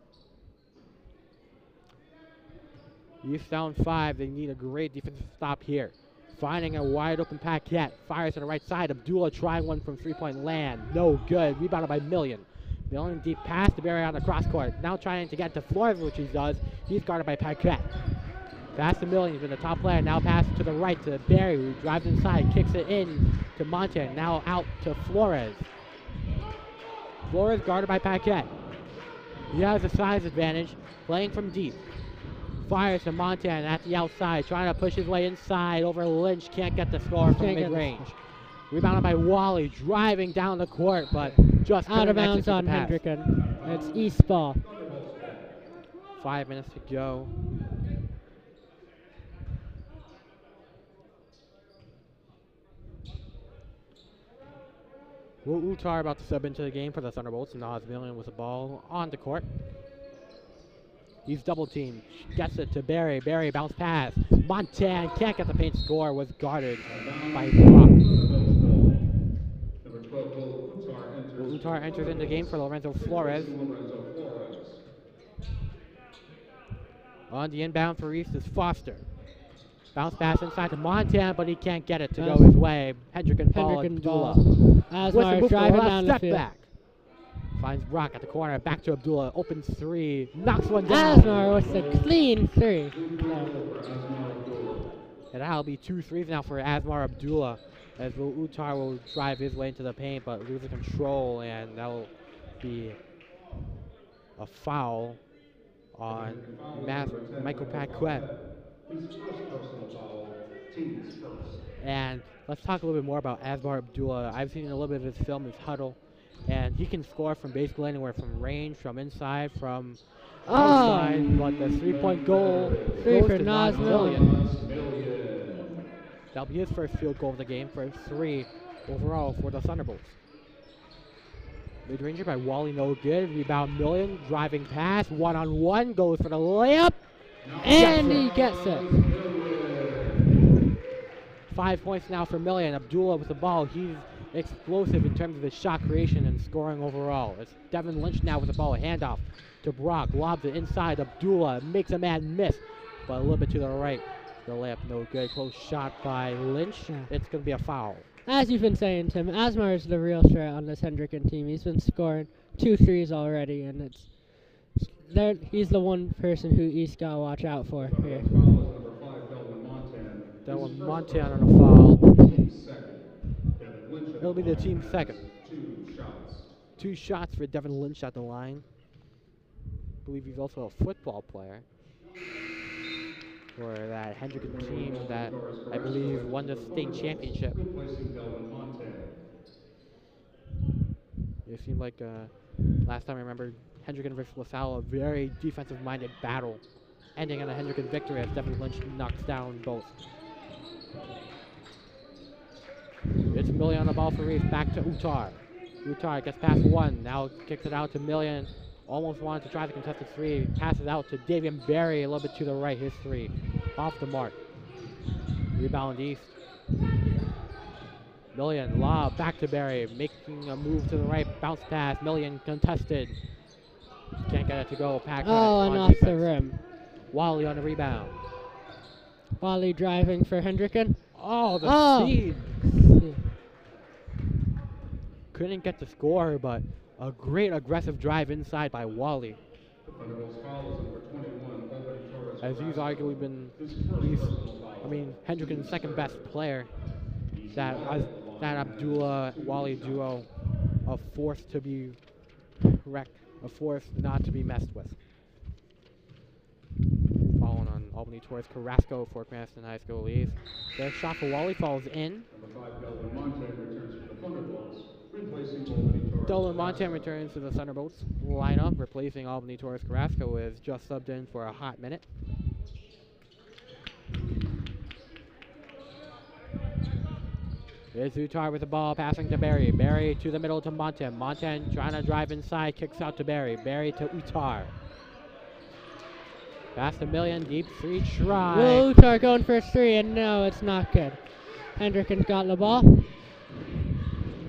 East down 5. They need a great defensive stop here. Finding a wide open Paquette. Fires to the right side. Abdullah trying one from three-point land. No good. Rebounded by Million. Million deep pass to Barry on the cross court. Now trying to get to Flores, which he does. He's guarded by Paquette. Pass to Million. He's in the top player. Now pass to the right to Barry, who drives inside. Kicks it in to Montana. Now out to Flores. Flores guarded by Paquette. He has a size advantage. Playing from deep. Fires to Montana at the outside, trying to push his way inside over Lynch. Can't get the score from mid-range. Rebounded by Wally, driving down the court, but just out of bounds on Hendricken. It's East ball. 5 minutes to go. Will Uttar about to sub into the game for the Thunderbolts, and Nas Million with the ball on the court. He's double teamed. Gets it to Barry. Barry bounce pass. Montana can't get the paint score. Was guarded by Brock. Uttar enters in the game for Lorenzo Flores. On the inbound for East is Foster. Bounce pass inside to Montana, but he can't get it to go his way. Hendricken ball. Abdullah. Asmar driving down the field. Back. Finds Brock at the corner, back to Abdullah, opens three, knocks one down. Asmar with a clean three. And that'll be 2 threes now for Asmar Abdullah, as Uttar will drive his way into the paint, but loses control, and that'll be a foul on Michael Paquette. And let's talk a little bit more about Asmar Abdullah. I've seen a little bit of his film, his huddle. And he can score from basically anywhere, from range, from inside, from outside. But the three-point goal goes to Nas Million. That'll be his first field goal of the game for 3 overall for the Thunderbolts. Mid-ranger by Wally, no good. Rebound Million, driving pass, one-on-one, goes for the layup. And he gets it. 5 points now for Million. Abdullah with the ball. He's explosive in terms of his shot creation and scoring overall. It's Devin Lynch now with the ball. A handoff to Brock. Lobs it inside. Abdullah makes a man miss, but a little bit to the right. The layup no good. Close shot by Lynch. It's going to be a foul. As you've been saying, Tim, Asmar is the real threat on this Hendricken team. He's been scoring 2 threes already, and he's the one person who East got to watch out for here. Delwin Montana on a foul. It'll be the team's second. 2 shots for Devin Lynch at the line. I believe he's also a football player for that Hendricken team that I believe won the state championship. It seemed like last time I remember Hendricken versus LaSalle, a very defensive-minded battle, ending in a Hendricken victory as Devin Lynch knocks down both. It's Million on the ball for Reese. Back to Uttar. Uttar gets past 1. Now kicks it out to Million. Almost wanted to try the contested 3. Passes out to Davian Barry a little bit to the right. His 3. Off the mark. Rebound East. Million lob back to Barry. Making a move to the right. Bounce pass. Million contested. Can't get it to go. Pack and off the rim. Wally on the rebound. Wally driving for Hendricken. Oh, the speed. Couldn't get the score, but a great aggressive drive inside by Wally. As he's arguably been, Hendricken's second best player. That Abdullah-Wally duo, a force to be wrecked, a force not to be messed with. Following on Albany Torres Carrasco for Cranston High School leaves. The shot for Wally falls in. Dolan Montana returns to the Thunderbolts lineup, replacing Albany Torres Carrasco, who is just subbed in for a hot minute. Here's Utar with the ball, passing to Barry. Barry to the middle to Montan. Montan trying to drive inside, kicks out to Barry. Barry to Utar. Pass to Million, deep three try. Will Utar going for a three, and no, it's not good. Hendricken's got the ball.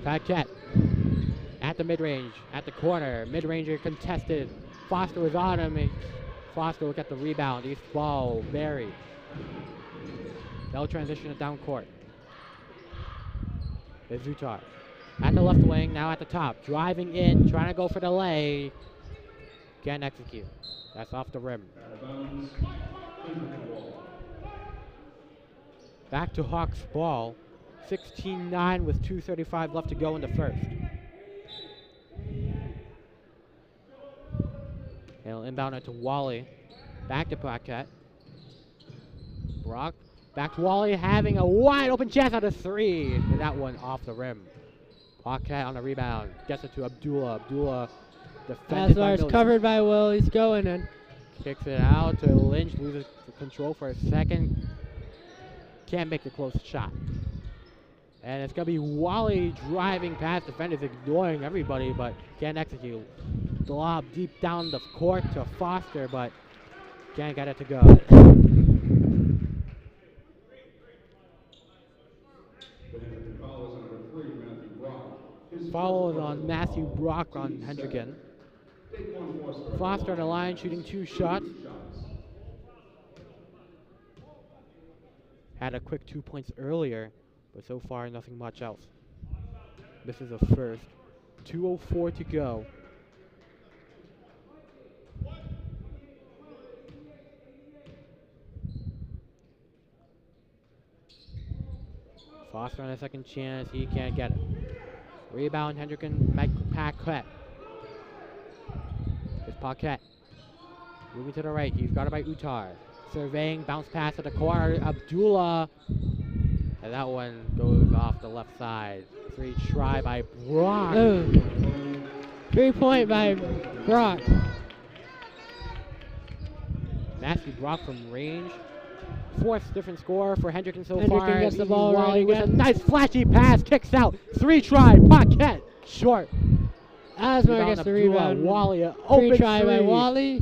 Paquette at the mid-range, at the corner. Mid-ranger contested. Foster was on him. Foster will get the rebound. East ball, Barry. They'll transition it down court. There's Utar. At the left wing, now at the top. Driving in, trying to go for the lay. Can't execute. That's off the rim. Back to Hawks ball. 16-9 with 2:35 left to go in the first. He'll inbound it to Wally. Back to Paquette. Brock. Back to Wally, having a wide open chance at a three. And that one off the rim. Paquette on the rebound. Gets it to Abdullah. Abdullah defended by Aslar's Milligan. covered by Will. He's going in. Kicks it out to Lynch. Loses control for a second. Can't make the close shot. And it's going to be Wally driving past defenders, ignoring everybody, but can't execute. Lob deep down the court to Foster, but can't get it to go. Follows on Matthew Brock on Hendricken. Foster on the line, shooting 2 shots. Had a quick 2 points earlier, but so far nothing much else. This is a first. 2:04 to go. Foster on a second chance, he can't get it. Rebound, Hendricken, Paquette. It's Paquette. Moving to the right, he's got it by Utar. Surveying, bounce pass to the corner, Abdullah. And that one goes off the left side. 3 try by Brock. Oh. 3-point by Brock. Matthew Brock from range. 4th different score for Hendricken so Hendricken far. gets the ball Wally right with a again. nice flashy pass, kicks out. 3 try, Paquette, short. Asmar gets the Abdullah, rebound. Wally, open 3 try by three. Wally.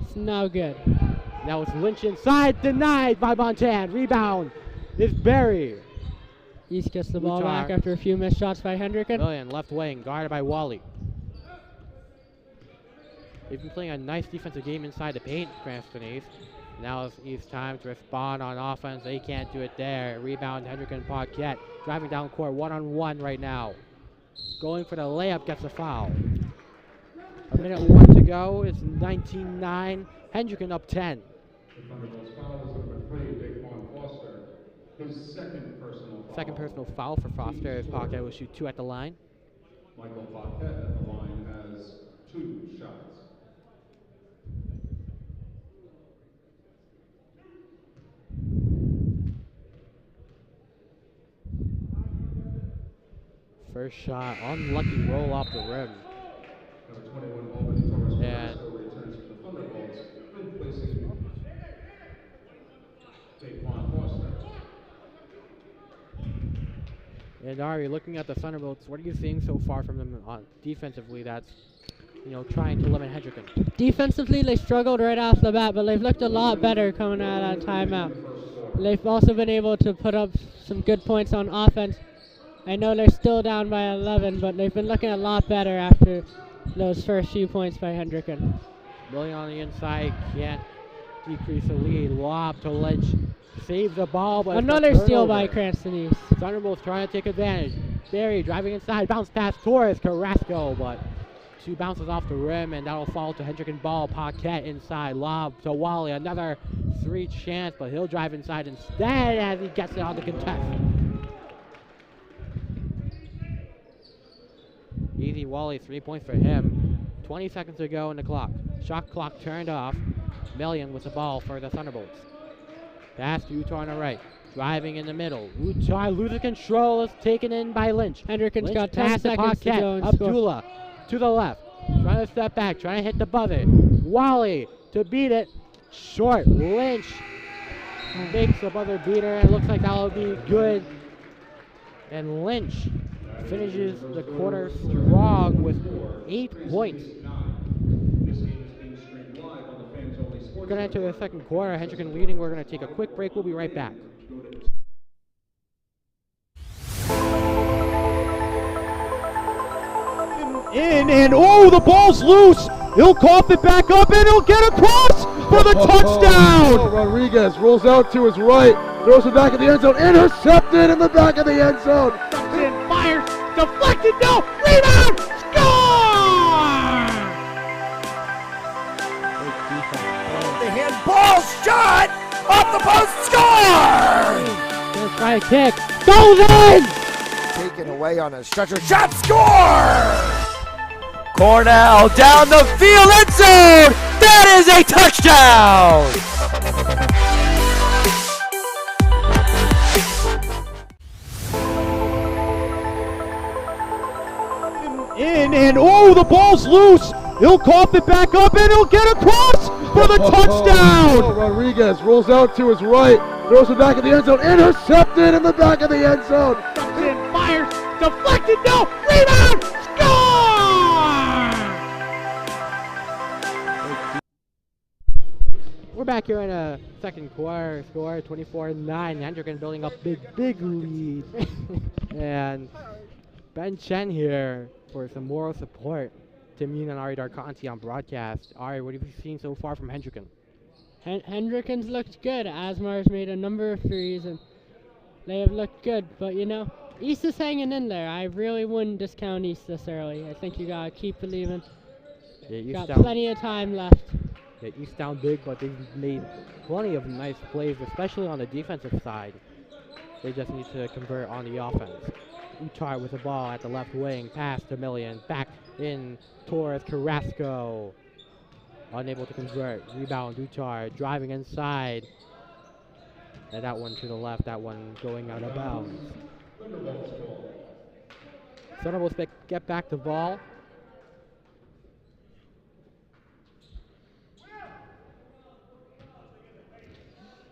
It's no good. Now it's Lynch inside, denied by Montan. Rebound is Barry. East gets the ball Utar. back after a few missed shots by Hendricken. Million, left wing, guarded by Wally. They've been playing a nice defensive game inside the paint, Cranston East. Now it's East time to respond on offense. They can't do it there. Rebound, Hendricken, Paquette. Driving down court, 1-on-1 right now. Going for the layup, gets a foul. 1:01 to go. It's 19-9. Hendricken up 10. Second personal foul for Foster as Paquette will shoot 2 at the line. Michael Paquette at the line has 2 shots. First shot, unlucky roll off the rim. Number 21, Albany Torres And Carrasco returns to the Thunderbolts, replacing Daquan Foster. And Ari, looking at the Thunderbolts, what are you seeing so far from them on defensively that's, trying to limit Hendricken? Defensively, they struggled right off the bat, but they've looked a lot better coming out of that timeout. They've also been able to put up some good points on offense. I know they're still down by 11, but they've been looking a lot better after those first few points by Hendricken. Million on the inside, can't decrease the lead. Lob to Lynch, saves the ball, but Another it's a steal by turnover. Cranston East. Thunderbolts trying to take advantage. Barry driving inside, bounce pass Torres, Carrasco, but 2 bounces off the rim, and that'll fall to Hendricken ball. Paquette inside, lob to Wally, another 3 chance, but he'll drive inside instead as he gets it on the contest. Easy Wally, 3 points for him. 20 seconds to go in the clock. Shot clock turned off. Million with the ball for the Thunderbolts. Pass to Utar on the right. Driving in the middle. Utar loses control. Is taken in by Lynch. Hendricken's Lynch got 10 pass to seconds to Paquette. go and score. Abdullah to the left. Trying to step back. Trying to hit the buzzer. Wally to beat it. Short. Lynch makes the buzzer beater. And it looks like that'll be good. And Lynch finishes the quarter strong with 8 points. We're going to enter the second quarter. Hendricken leading. We're going to take a quick break. We'll be right back. In and oh, the ball's loose. He'll cough it back up and he'll get across for the touchdown. Rodriguez rolls out to his right, throws it back in the end zone, intercepted in the back of the end zone. And fires, deflected, no, rebound, score! The handball shot off the post, score! Gonna try a kick. Goes in! Taken away on a stretcher, shot, score! Cornell down the field, end zone! That is a touchdown! In and oh, the ball's loose. He'll cough it back up and he'll get across for the touchdown. Rodriguez rolls out to his right, throws it back in the end zone, intercepted in the back of the end zone. And fires, deflected, no, rebound, score! We're back here in a second quarter. Score 24-9. Hendricken building up big lead. And Ben Chen here for some moral support to me and Ari Darkanti on broadcast. Ari, what have you seen so far from Hendricken? Hendricken's looked good. Asmar's made a number of threes, and they have looked good. But, you know, East is hanging in there. I really wouldn't discount East this early. I think you got to keep believing. Yeah, Got plenty of time left. Yeah, East down big, but they've made plenty of nice plays, especially on the defensive side. They just need to convert on the offense. Utah with the ball at the left wing, pass to Million, back in Torres Carrasco. Unable to convert, rebound Utah, driving inside. And that one to the left, that one going out of bounds. Thunderbolts get back the ball.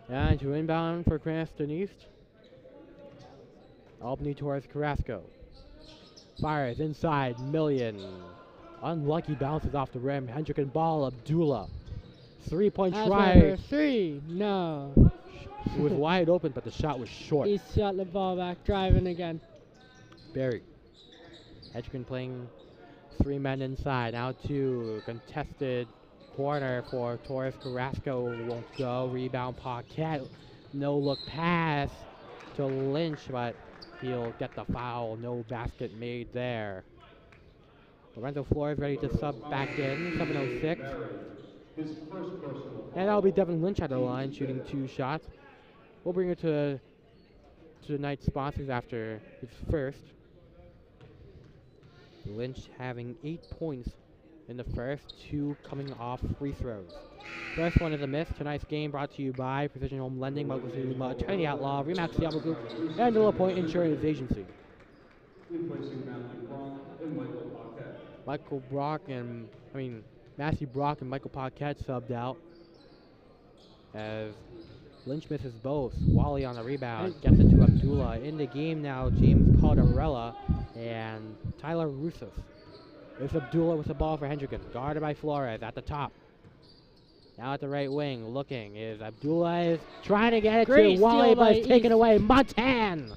And to inbound for Cranston East. Albany towards Carrasco. Fires inside, Million. Unlucky bounces off the rim. Hendricken ball, Abdullah. 3-point try. Asmar for three. No. It was wide open, but the shot was short. He shot the ball back, driving again. Barry. Hendricken playing 3 men inside. Now to contested corner for Torres Carrasco. Won't go. Rebound Paquette. No look pass to Lynch, but he'll get the foul. No basket made there. Lorenzo Flores ready to sub back in. 7:06. And that'll be Devin Lynch at the line, shooting 2 shots. We'll bring it to tonight's sponsors after his first. Lynch having 8 points in the first, 2 coming off free throws. First one is a miss. Tonight's game brought to you by Precision Home Lending, Michael Zuma, Tiny Outlaw, Remax Diablo Group, and the La Pointe Insurance Agency. Matthew Brock and Michael Paquette subbed out as Lynch misses both. Wally on the rebound, gets it to Abdullah. In the game now, James Caldarella and Tyler Roussos. There's Abdullah with the ball for Hendricken, guarded by Flores at the top. Now at the right wing, looking is Abdullah is trying to get it Great to Wally, steal by but it's taken East. away. Montan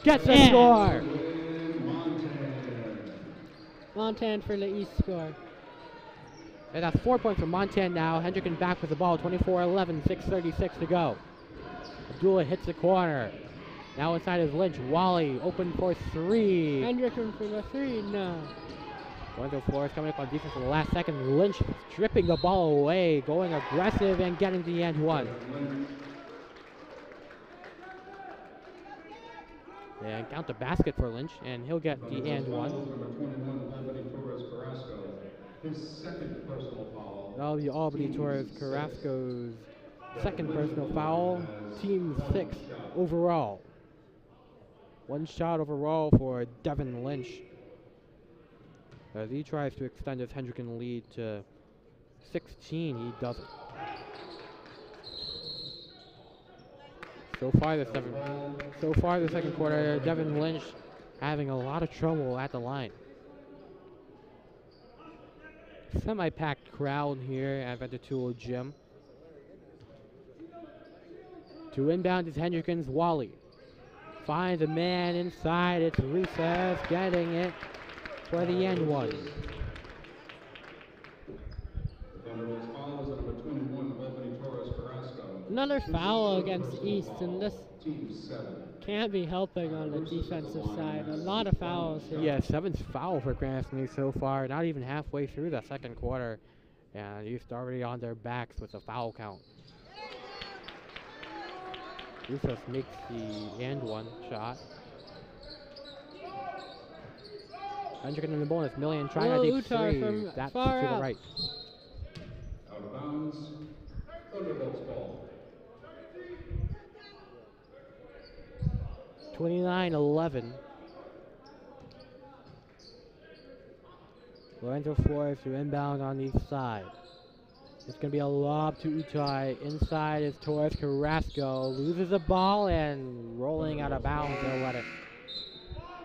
gets the Yeah. score. Montan for the East score. And that's 4 points for Montan now. Hendricken back with the ball, 24-11, 6:36 to go. Abdullah hits the corner. Now inside is Lynch. Wally open for 3. Hendricken for the three. No. Lorenzo Flores coming up on defense in the last second. Lynch stripping the ball away, going aggressive and getting the end one. And count the basket for Lynch, and he'll get the end one. That'll be Albany Torres Carrasco's second personal foul. Team 6 overall. 1 shot overall for Devin Lynch, as he tries to extend his Hendricken lead to 16, he doesn't. So far the second quarter, Devin Lynch having a lot of trouble at the line. Semi-packed crowd here at Ventatool Gym. To inbound is Hendricken's Wally. Finds a man inside. It's Recess getting it for the end one. Thunderbolts foul is number 21, Albany Torres Carrasco. Another foul against East, and this Team 7. can't be helping on the defensive side. A lot of fouls here. Yeah, 7th foul for Cranston so far. Not even halfway through the second quarter. And East already on their backs with a foul count. Recess makes the and one shot. Hendricken in the bonus. Million trying a deep Utar three. from That's far to the out. right. Out of bounds. Thunderbolts ball. 29-11. Lorenzo Flores to inbound on the side. It's going to be a lob to Utai. Inside is Torres Carrasco. Loses the ball and rolling out of bounds. They'll let it.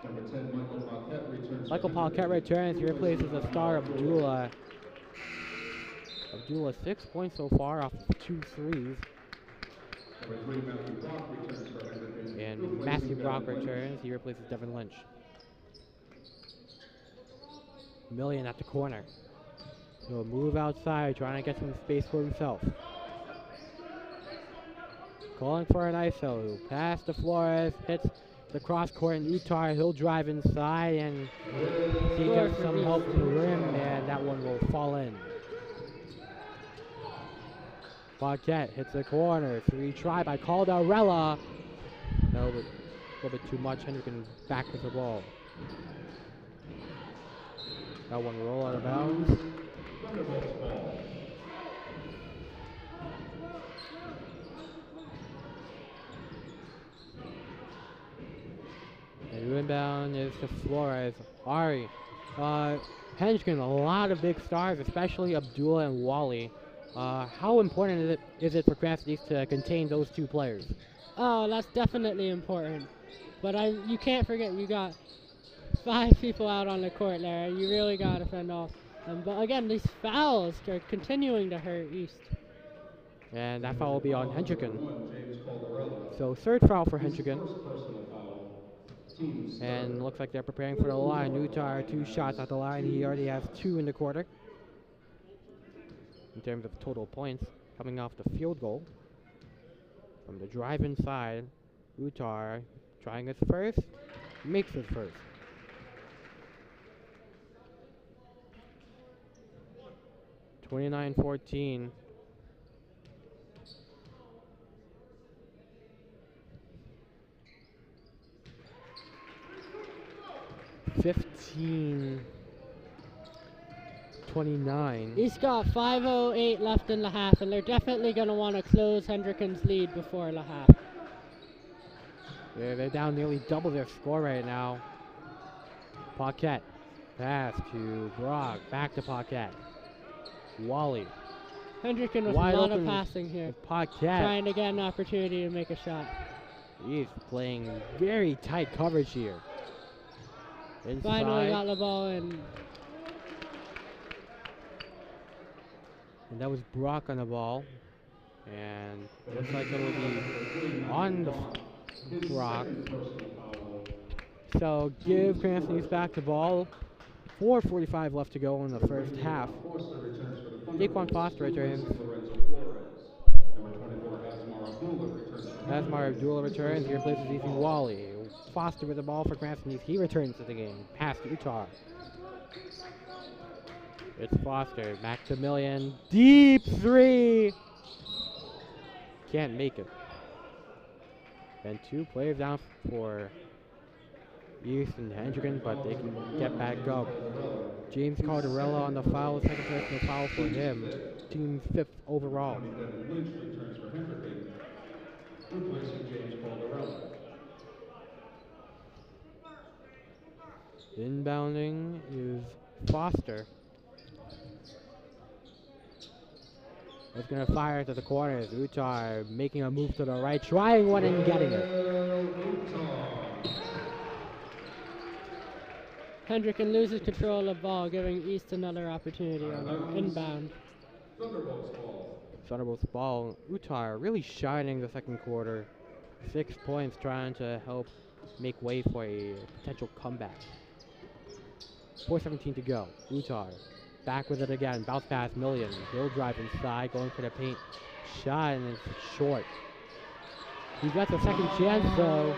Number 10, Michael Paquette returns. Michael Paquette returns. He replaces the star Abdullah. Abdullah 6 points so far off of 2 threes. Number 3, Matthew Brock returns for Hendricken. And Matthew Brock returns. He replaces Devin Lynch. Million at the corner. He'll move outside, trying to get some space for himself. Calling for an ISO. Pass to Flores. Hits the cross court and Utar. He'll drive inside and he gets some help to the rim, and that one will fall in. Paquette hits the corner. 3 try by Caldarella. No, but a little bit too much. Hendricken back with the ball. That one roll out of bounds. Thunderbolts ball. And the inbound is to Flores. Ari. Hendricken, a lot of big stars, especially Abdullah and Wally. How important is it for Cranston to contain those 2 players? Oh, that's definitely important. But you can't forget you got 5 people out on the court there. You really got to fend off them. But again, these fouls are continuing to hurt East. And that foul will be on Hendricken. 1, James Caldarella. So 3rd foul for Hendricken. First personal foul. Team 7. And looks like they're preparing for the line. Utar 2 shots at the line. He already has 2 in the quarter. In terms of total points, coming off the field goal. From the drive inside, Utar trying his first, makes his first. (29-14). (15-29). He's got 5:08 left in the half, and they're definitely going to want to close Hendricken's lead before the half. Yeah, they're down nearly double their score right now. Paquette. Pass to Brock. Back to Paquette. Wally. Hendricken with Wide a lot of open passing here, with Paquette. trying to get an opportunity to make a shot. He's playing very tight coverage here. Finally Inside. got the ball in. And that was Brock on the ball. And looks like it will be on the Brock. So give Cranston East back the ball. 4:45 left to go in the first half. Daquan Foster returns. Asmar Abdullah returns. He replaces Ethan Wally. Foster with the ball for Cranston East. He returns to the game. Pass to Utar. It's Foster. Back to Million. Deep 3. Can't make it. And 2 players down for East and Hendricken, but they can get back up. James Caldarella on the foul, second personal foul for him. Team 5th overall. Lynch returns for Hendricken, replacing James Caldarella. Inbounding is Foster. It's going to fire to the corners. Utar making a move to the right, trying one and getting it. Hendricken loses control of the ball, giving East another opportunity on the inbound. Thunderbolts ball. Utar really shining the second quarter. 6 points, trying to help make way for a potential comeback. 4:17 to go. Utar back with it again. Bounce pass, Million. He'll drive inside, going for the paint shot, and it's short. He's got the second chance, though.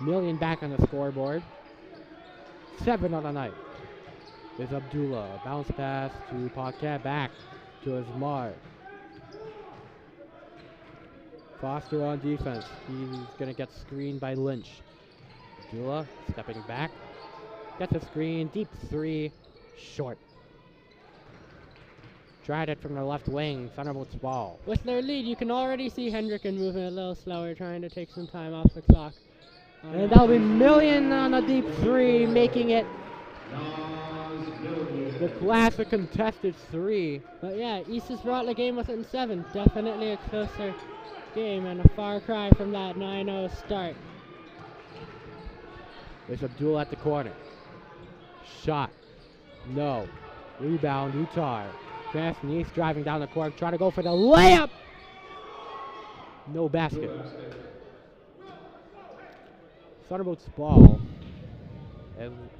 Million back on the scoreboard. 7 on the night. There's Abdullah. Bounce pass to Paquette. Back to Asmar. Foster on defense. He's going to get screened by Lynch. Abdullah stepping back. Gets a screen. Deep 3. Short. Tried it from the left wing. Thunderbolts ball. With their lead, you can already see Hendricken moving a little slower, trying to take some time off the clock. And that'll be Million on a deep 3, making it the classic contested 3. But yeah, East has brought the game within 7. Definitely a closer game and a far cry from that 9-0 start. There's Abdul at the corner. Shot. No. Rebound, Utar. Cranston East driving down the court, trying to go for the layup. No basket. Thunderbolts ball.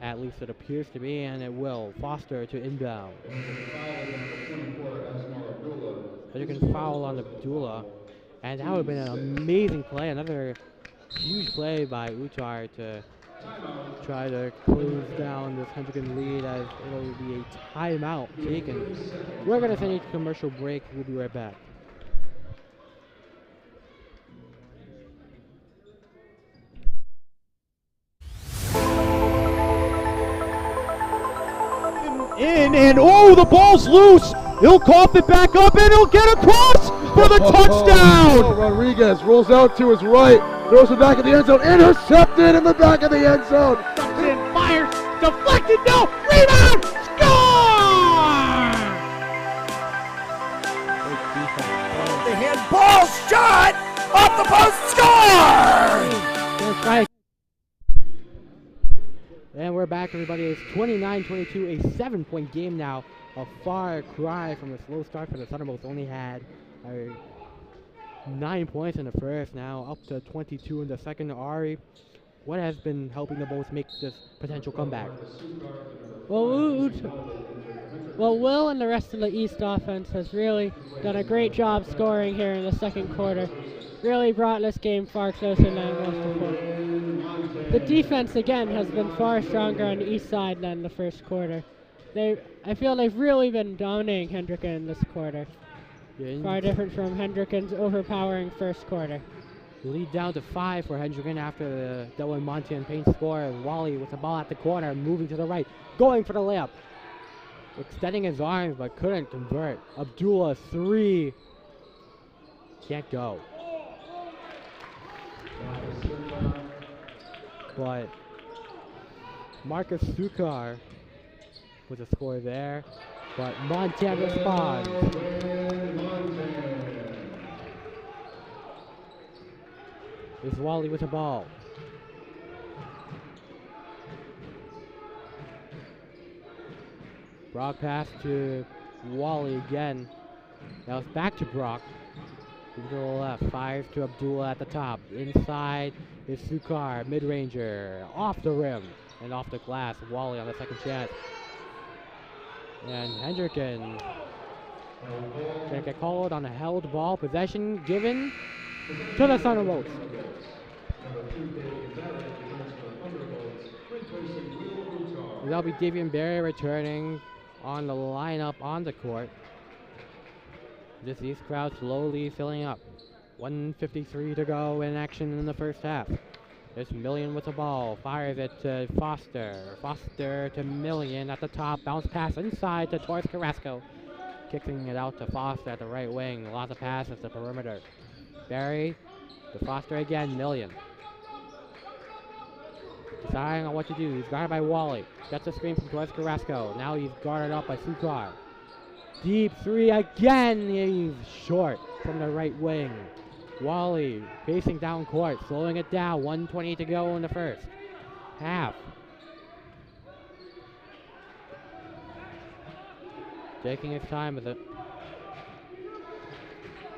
At least it appears to be, and it will. Foster to inbound. Hendricken foul on Abdullah. And that would have been an amazing play. Another huge play by Utar to try to close down this Hendricken lead, as it'll be a timeout taken. We're going to send a commercial break. We'll be right back. In and oh, the ball's loose. He'll cough it back up and he'll get across for the touchdown. Rodriguez rolls out to his right, throws it back in the end zone, intercepted in the back of the end zone. In, fires, deflected, no, rebound, score! The handball shot off the post, score! And we're back, everybody. It's 29-22, a 7-point game now. A far cry from a slow start for the Thunderbolts. Only had 9 points in the first, now up to 22 in the second. Ari, what has been helping the Bolts make this potential comeback? Well, Will and the rest of the East offense has really done a great job scoring here in the second quarter. Really brought this game far closer than it was before. The defense, again, has been far stronger on the East side than the first quarter. I feel they've really been dominating Hendricken in this quarter. Yeah, far different from Hendricken's overpowering first quarter. Lead down to 5 for Hendricken after the Delwyn Montian paint score. Wally with the ball at the corner, moving to the right, going for the layup. Extending his arms, but couldn't convert. Abdullah, 3. Can't go. But Marcus Sukar with a score there, but Montan responds. Is Wally with the ball. Brock pass to Wally again. Now it's back to Brock. To the left, fires to Abdullah at the top. Inside is Sukar, mid-ranger, off the rim and off the glass. Wally on the second chance. And Hendricken gonna get called on a held ball. Possession given to the Thunderbolts. That'll be Davian Berry returning on the lineup on the court. This East crowd slowly filling up. 1:53 to go in action in the first half. There's Million with the ball. Fires it to Foster. Foster to Million at the top. Bounce pass inside to Torres Carrasco. Kicking it out to Foster at the right wing. Lots of passes to perimeter. Barry to Foster again. Million. Deciding on what to do. He's guarded by Wally. Gets a screen from Torres Carrasco. Now he's guarded up by Sukar. Deep three again. He's short from the right wing. Wally pacing down court, slowing it down. 1:20 to go in the first half. Taking his time with it.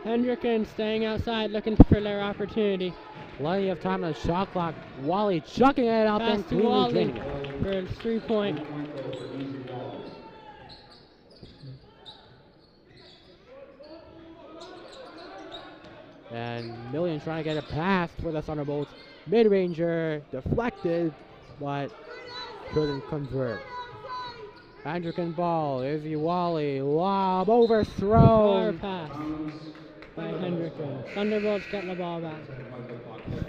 Hendricken staying outside, looking for their opportunity. Plenty of time on the shot clock. Wally chucking it up Pass and to cleanly Wally draining it. for a 3-point. And Million trying to get a pass for the Thunderbolts. Mid-ranger deflected, but couldn't convert. Hendricken ball. Izzy Wally. Lob Far overthrown. pass by Hendricken. Thunderbolts get the ball back.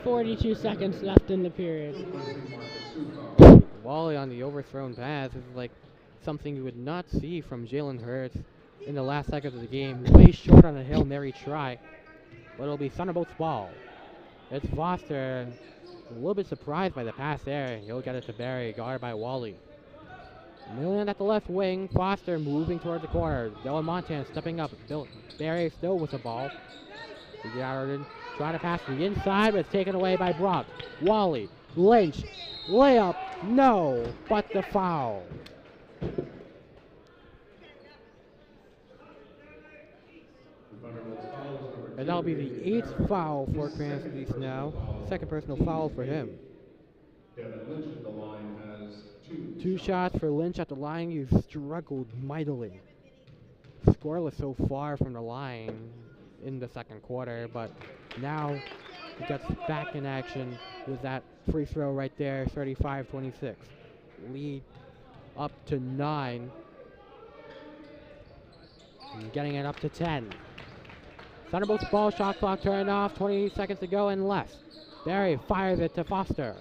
42 seconds left in the period. Wally on the overthrown pass. This is like something you would not see from Jalen Hurts in the last seconds of the game. Way short on a Hail Mary try. But it'll be Thunderbolts ball. It's Foster. A little bit surprised by the pass there. He'll get it to Barry, guarded by Wally. Million at the left wing. Foster moving towards the corner. Dylan Montana stepping up. Barry still with the ball. Garrett trying to pass to the inside, but it's taken away by Brock. Wally. Lynch. Layup. No. But the foul. And that'll be the 8th foul for Cranston East now. Second personal foul for him. Devin Lynch at the line has 2 shots for Lynch at the line. He's struggled mightily. Scoreless so far from the line in the second quarter, but now he gets back in action with that free throw right there, 35-26. Lead up to 9. And getting it up to 10. Thunderbolts ball, shot clock turned off, 20 seconds to go and less. Barry fires it to Foster.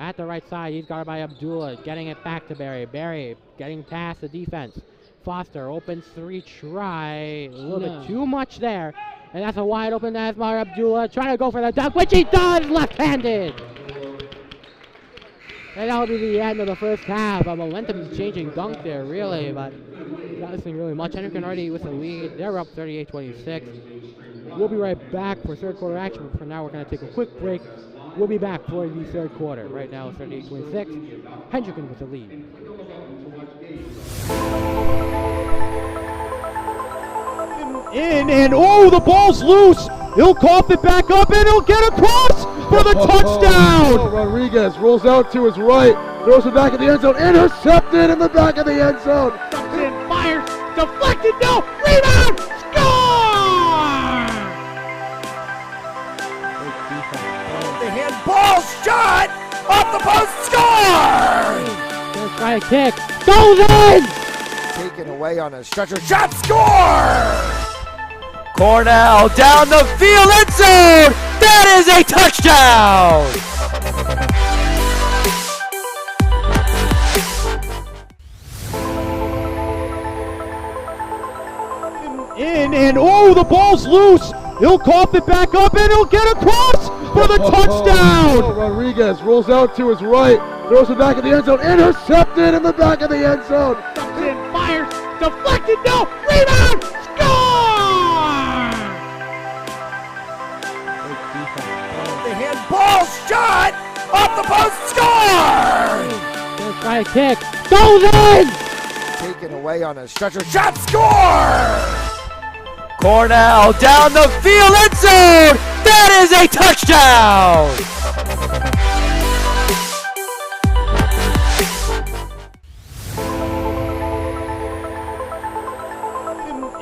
At the right side, he's guarded by Abdullah, getting it back to Barry. Barry getting past the defense. Foster opens 3 try, a little bit too much there. And that's a wide open Asmar Abdullah trying to go for the dunk, which he does left-handed. And that'll be the end of the first half. A momentum-changing dunk there, really, but not listening really much. Hendricken already with the lead. They're up 38-26. We'll be right back for third quarter action, but for now we're going to take a quick break. We'll be back for the third quarter. Right now it's 38-26. Hendricken with the lead. And oh, the ball's loose. He'll cough it back up and he'll get across for the touchdown. Rodriguez rolls out to his right, throws it back in the end zone, intercepted in the back of the end zone. And fires, deflected, no, rebound, score! The handball shot off the post, score! Gonna try a kick, goes in! Taken away on a stretcher, shot, score! Cornell down the field, end zone! That is a touchdown! And oh, the ball's loose. He'll cough it back up and he'll get across for the touchdown. Rodriguez rolls out to his right, throws it back in the end zone, intercepted in the back of the end zone. And fires, deflected, no, rebound, score! The handball shot off the post, score! Gonna try a kick, goes in! Taken away on a stretcher, shot, score! Cornell down the field, end zone! That is a touchdown!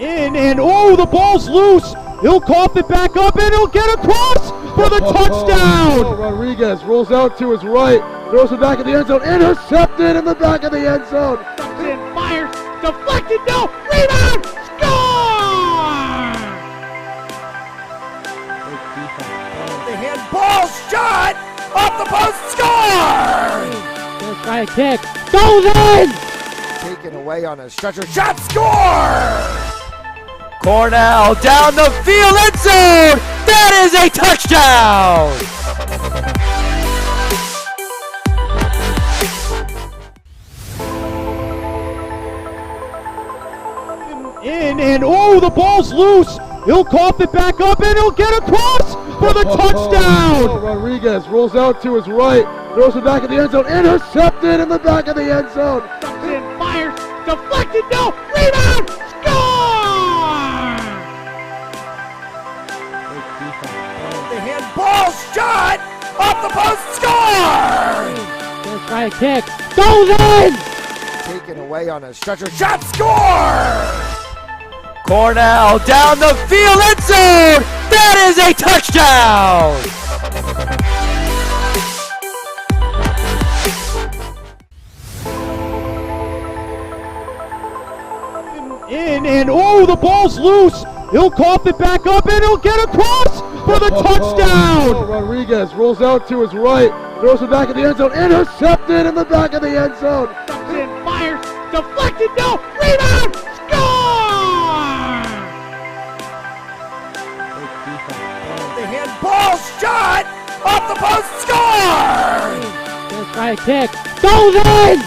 And oh, the ball's loose. He'll cough it back up and he'll get across for the touchdown. Rodriguez rolls out to his right, throws it back in the end zone, intercepted in the back of the end zone. And fires, deflected, no, rebound, score! The handball shot off the post, score! Gonna try a kick, goes in! Taken away on a stretcher, shot, score! Cornell down the field, end zone! That is a touchdown! in, and oh, the ball's loose. He'll cough it back up, and he'll get across for the touchdown. Rodriguez rolls out to his right, throws it back in the end zone, intercepted in the back of the end zone. Fires, deflected, no, rebound, score! The handball shot off the post, score! Gonna try a kick. Goes in! Taken away on a stretcher, shot, score! Cornell down the field, end zone! That is a touchdown! In, and oh, the ball's loose. He'll cough it back up, and he'll get across for the touchdown. Rodriguez rolls out to his right, throws it back in the end zone, intercepted in the back of the end zone. Fires, deflected, no, rebound, score! The handball shot off the post, score! Gonna try a kick. Goes in!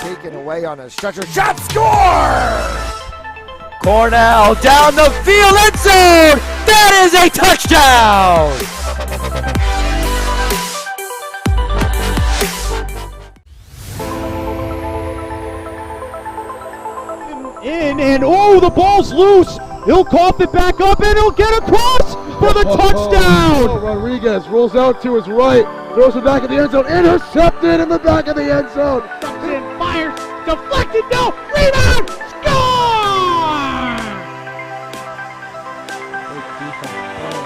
Taken away on a stretcher, shot, score! Cornell down the field, end zone! That is a touchdown! In, and oh, the ball's loose. He'll cough it back up, and he'll get across for the touchdown. Rodriguez rolls out to his right, throws it back in the end zone, intercepted in the back of the end zone. Fires, deflected, no, rebound, score!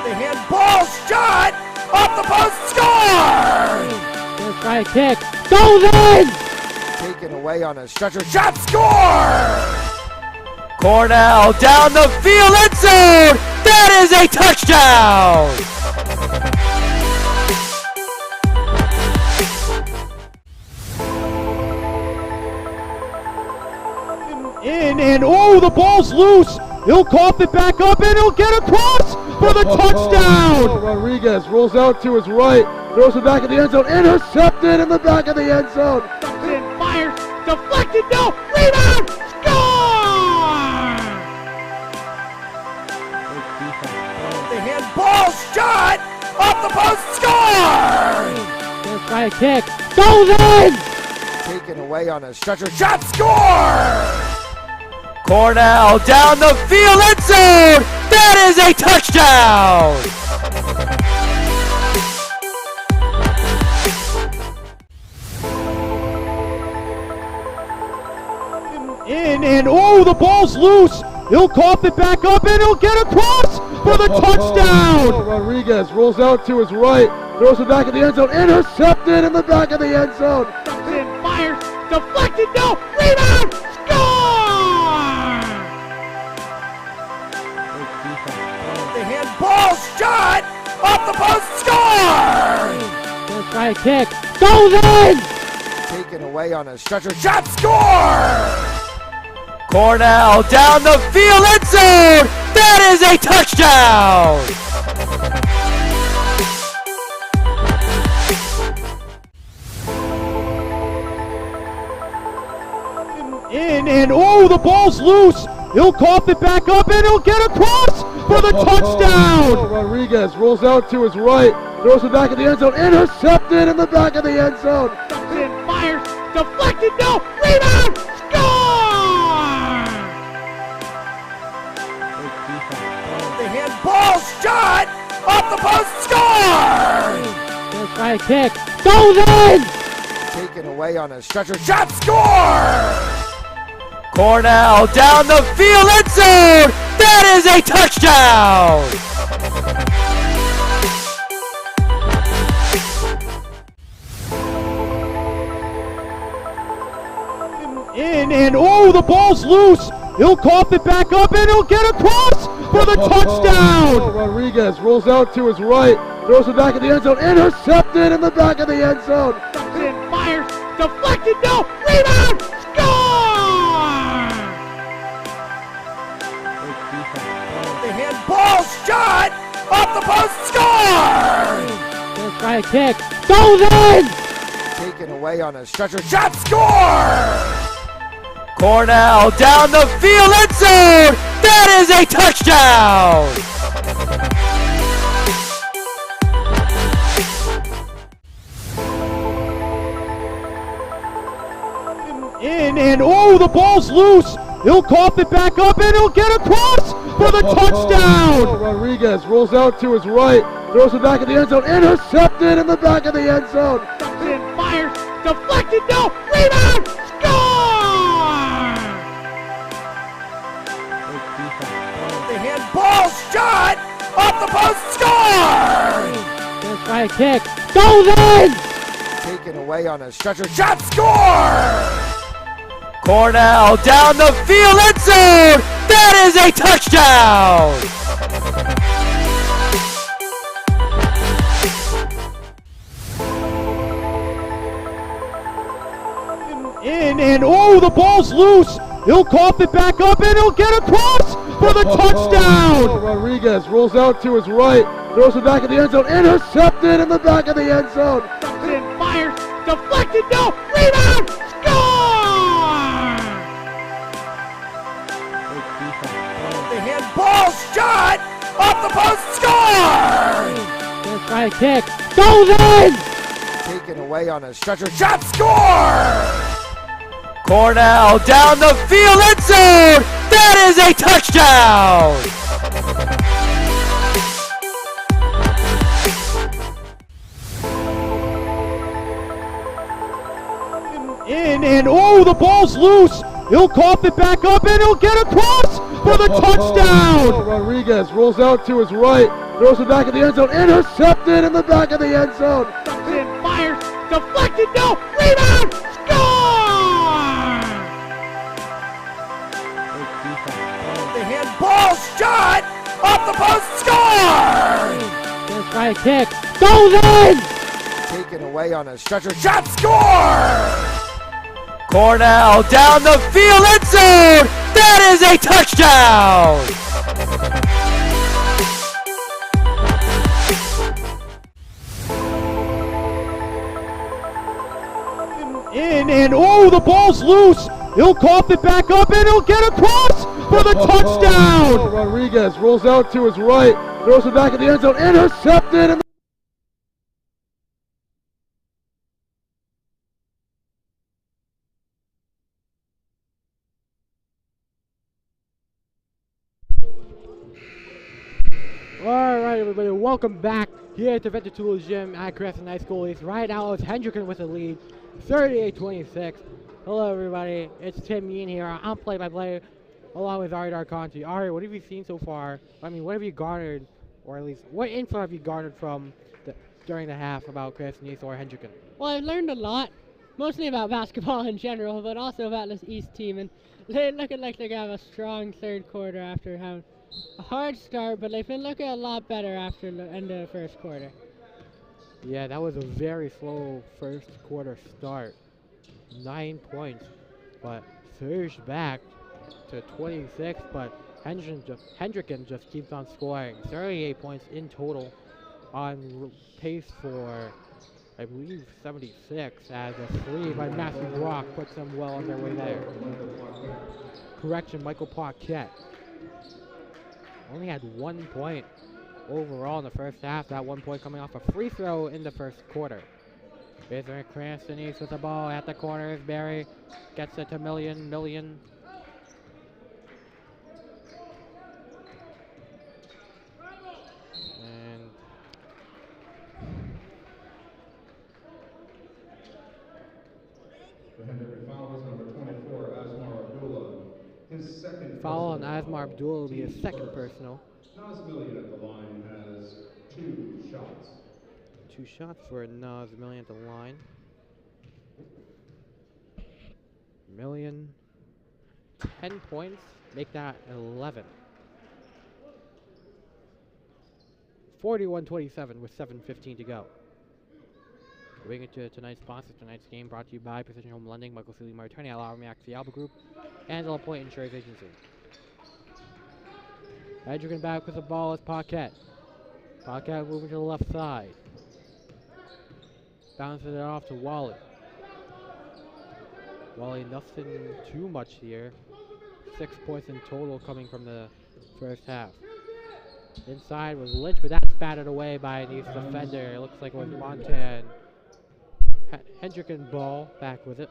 The handball shot off the post, score! Gonna try a kick. Goes in! Taken away on a stretcher, shot, score! Cornell down the field, end zone! That is a touchdown! In, and oh, the ball's loose. He'll cough it back up, and he'll get across for the touchdown. Rodriguez rolls out to his right, throws it back in the end zone, intercepted in the back of the end zone. Fires, deflected, no, rebound, score! The handball shot off the post, score! Gonna try a kick. Goes in! Taken away on a stretcher, shot, score! Cornell down the field, end zone! That is a touchdown! In, and oh, the ball's loose. He'll cough it back up, and he'll get across for the touchdown. Rodriguez rolls out to his right, throws it back in the end zone, intercepted in the back of the end zone. Fires, deflected, no, rebound, score! The handball shot off the post, score! Gonna try a kick. Goes in! Taken away on a stretcher, shot, score! Cornell down the field, end zone! That is a touchdown! In, and oh, the ball's loose. He'll cough it back up, and he'll get across for the touchdown. Rodriguez rolls out to his right, throws it back in the end zone, intercepted in the back of the end zone. Fires, deflected, no, rebound, score! The handball shot off the post, score! Gonna try a kick. Goes in! Taken away on a stretcher, shot, score! Cornell down the field, end zone! That is a touchdown! In, and oh, the ball's loose. He'll cough it back up, and he'll get across for the touchdown. Rodriguez rolls out to his right, throws it back in the end zone, intercepted in the back of the end zone. Fires, deflected, no, rebound, score! The handball shot off the post, score! Gonna try a kick. Goes in! Taken away on a stretcher, shot, score! Cornell down the field, end zone! That is a touchdown! In and oh, the ball's loose. He'll cough it back up and he'll get across for the touchdown. Rodriguez rolls out to his right, throws it back in the end zone, intercepted in the back of the end zone. And fires, deflected, no, rebound, score! The handball shot off the post, score! Gonna try a kick, goes in! Taken away on a stretcher, shot, score! Cornell down the field, end zone! That is a touchdown! In and oh, the ball's loose. He'll cough it back up and he'll get across for the touchdown. Rodriguez rolls out to his right, throws it back in the end zone, intercepted in the back of the end zone. And fires, deflected, no, rebound, score! The handball shot off the post, score! Gonna try a kick, goes in! Taken away on a stretcher, shot, score! Cornell down the field, end zone! That is a touchdown! In and oh, the ball's loose. He'll cough it back up and he'll get across for the touchdown. Rodriguez rolls out to his right, throws it back in the end zone, intercepted in the back of the end zone. And fires, deflected, no, rebound, score! The handball shot off the post, score! Gonna try a kick, goes in! Taken away on a stretcher, shot, score! Cornell down the field, end zone! That is a touchdown! In and oh, the ball's loose. He'll cough it back up and he'll get across for the touchdown. Rodriguez rolls out to his right, throws it back in the end zone, intercepted in the Alright everybody, welcome back here to Venture Tools Gym at Cranston High School. It's right now, it's Hendricken with the lead, 38-26. Hello everybody, it's Tim Mean here. I'm play-by-play along with Ari Darconti. Ari, what have you seen so far? I mean, what have you garnered, or at least, what info have you garnered from during the half about Cranston East or Hendricken? Well, I've learned a lot, mostly about basketball in general, but also about this East team. And they're looking like they're going to have a strong third quarter after having a hard start, but they've been looking a lot better after the end of the first quarter. Yeah, that was a very slow first quarter start. 9 points, but surged back to 26, but Hendricken just keeps on scoring. 38 points in total, on pace for, I believe, 76, as a three by Matthew Brock puts them well on their way there. Correction, Michael Paquette only had 1 point overall in the first half. That 1 point coming off a free throw in the first quarter. Here's Cranston East with the ball at the corners. Barry gets it to Million. And The Hendricken foul is number 24, Asmar Abdullah. His second foul on personal. Asmar Abdul will be his second personal. Nas Million at the line has 2 shots. 2 shots for Nas Million at the line. Million, 10 points, make that 11. 41-27 with 7:15 to go. Bring it to tonight's sponsor. Tonight's game brought to you by Precision Home Lending, Michael Seeley, Attorney, Allow the Alba Group, and La Pointe Insurance Agency. Hendricken back with the ball is Paquette. Paquette moving to the left side. Bounces it off to Wally. Wally, nothing too much here. 6 points in total coming from the first half. Inside was Lynch, but that's batted away by an East defender. It looks like it was Montan. Hendricken ball back with it.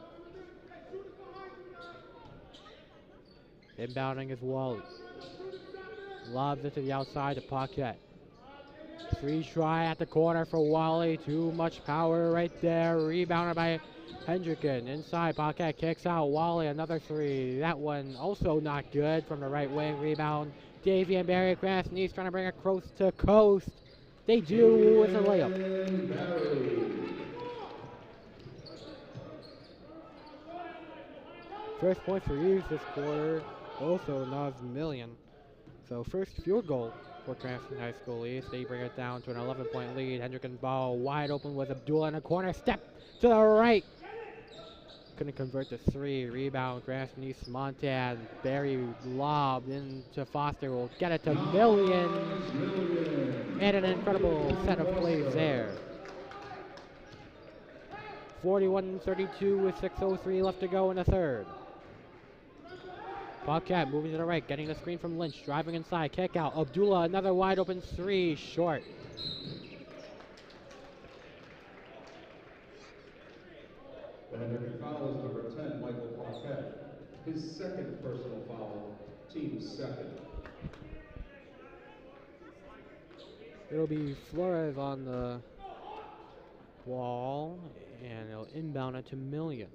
Inbounding is Wally. Lobs it to the outside to Paquette. 3 try at the corner for Wally. Too much power right there. Rebounded by Hendricken. Inside, Paquette kicks out. Wally, another 3. That one also not good from the right wing. Rebound. Davey and Barry Cranston East trying to bring it coast to coast. They do with a layup. First point for East this quarter. Also Nas Million. So first field goal for Cranston High School East. They bring it down to an 11-point lead. Hendricken ball wide open with Abdullah in the corner. Step to the right. Couldn't convert the 3. Rebound, Cranston East, Montan. Barry lobbed into Foster. Will get it to Million. And an incredible set of plays there. 41-32 with 6:03 left to go in the third. Paquette moving to the right, getting the screen from Lynch, driving inside, kick out. Abdullah, another wide open 3, short. The Hendricken foul is number 10, Michael Paquette. His second personal foul, team's second. It'll be Flores on the ball, and it'll inbound it to Million.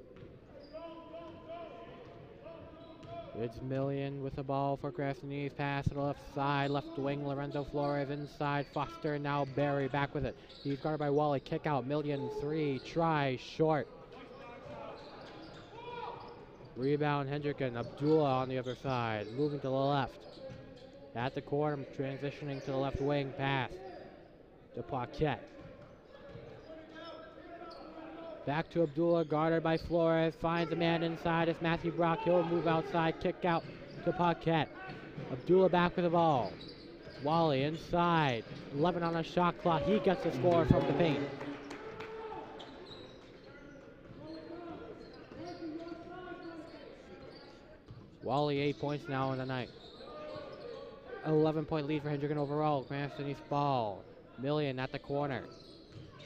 It's Million with the ball for Cranston East. Pass to the left side, left wing. Lorenzo Flores inside. Foster now Barry back with it. He's guarded by Wally. Kick out. Million 3. Try short. Rebound Hendricken. Abdullah on the other side. Moving to the left. At the corner, transitioning to the left wing. Pass to Paquette. Back to Abdullah, guarded by Flores. Finds a man inside. It's Matthew Brock. He'll move outside. Kick out to Paquette. Abdullah back with the ball. Wally inside. 11 on the shot clock. He gets the score from the paint. Wally 8 points now in the night. 11-point lead for Hendricken overall. Cranston East ball. Million at the corner.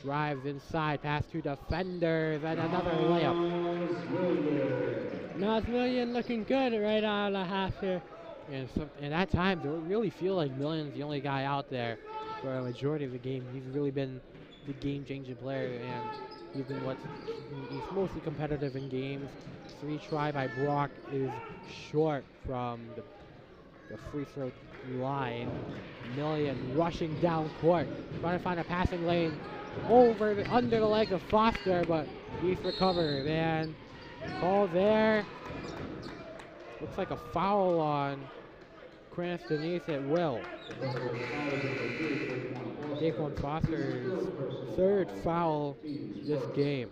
Drives inside, pass to defenders, and another layup. Nas Million looking good right out of the half here. And at times, it really feel like Million's the only guy out there for a majority of the game. He's really been the game-changing player, and he's mostly competitive in games. 3 try by Brock is short from the free throw line. Million rushing down court, trying to find a passing lane. Under the legs of Foster, but he's recovered, and call there. Looks like a foul on Cranston East at will. Daquan Foster's 3rd foul this game.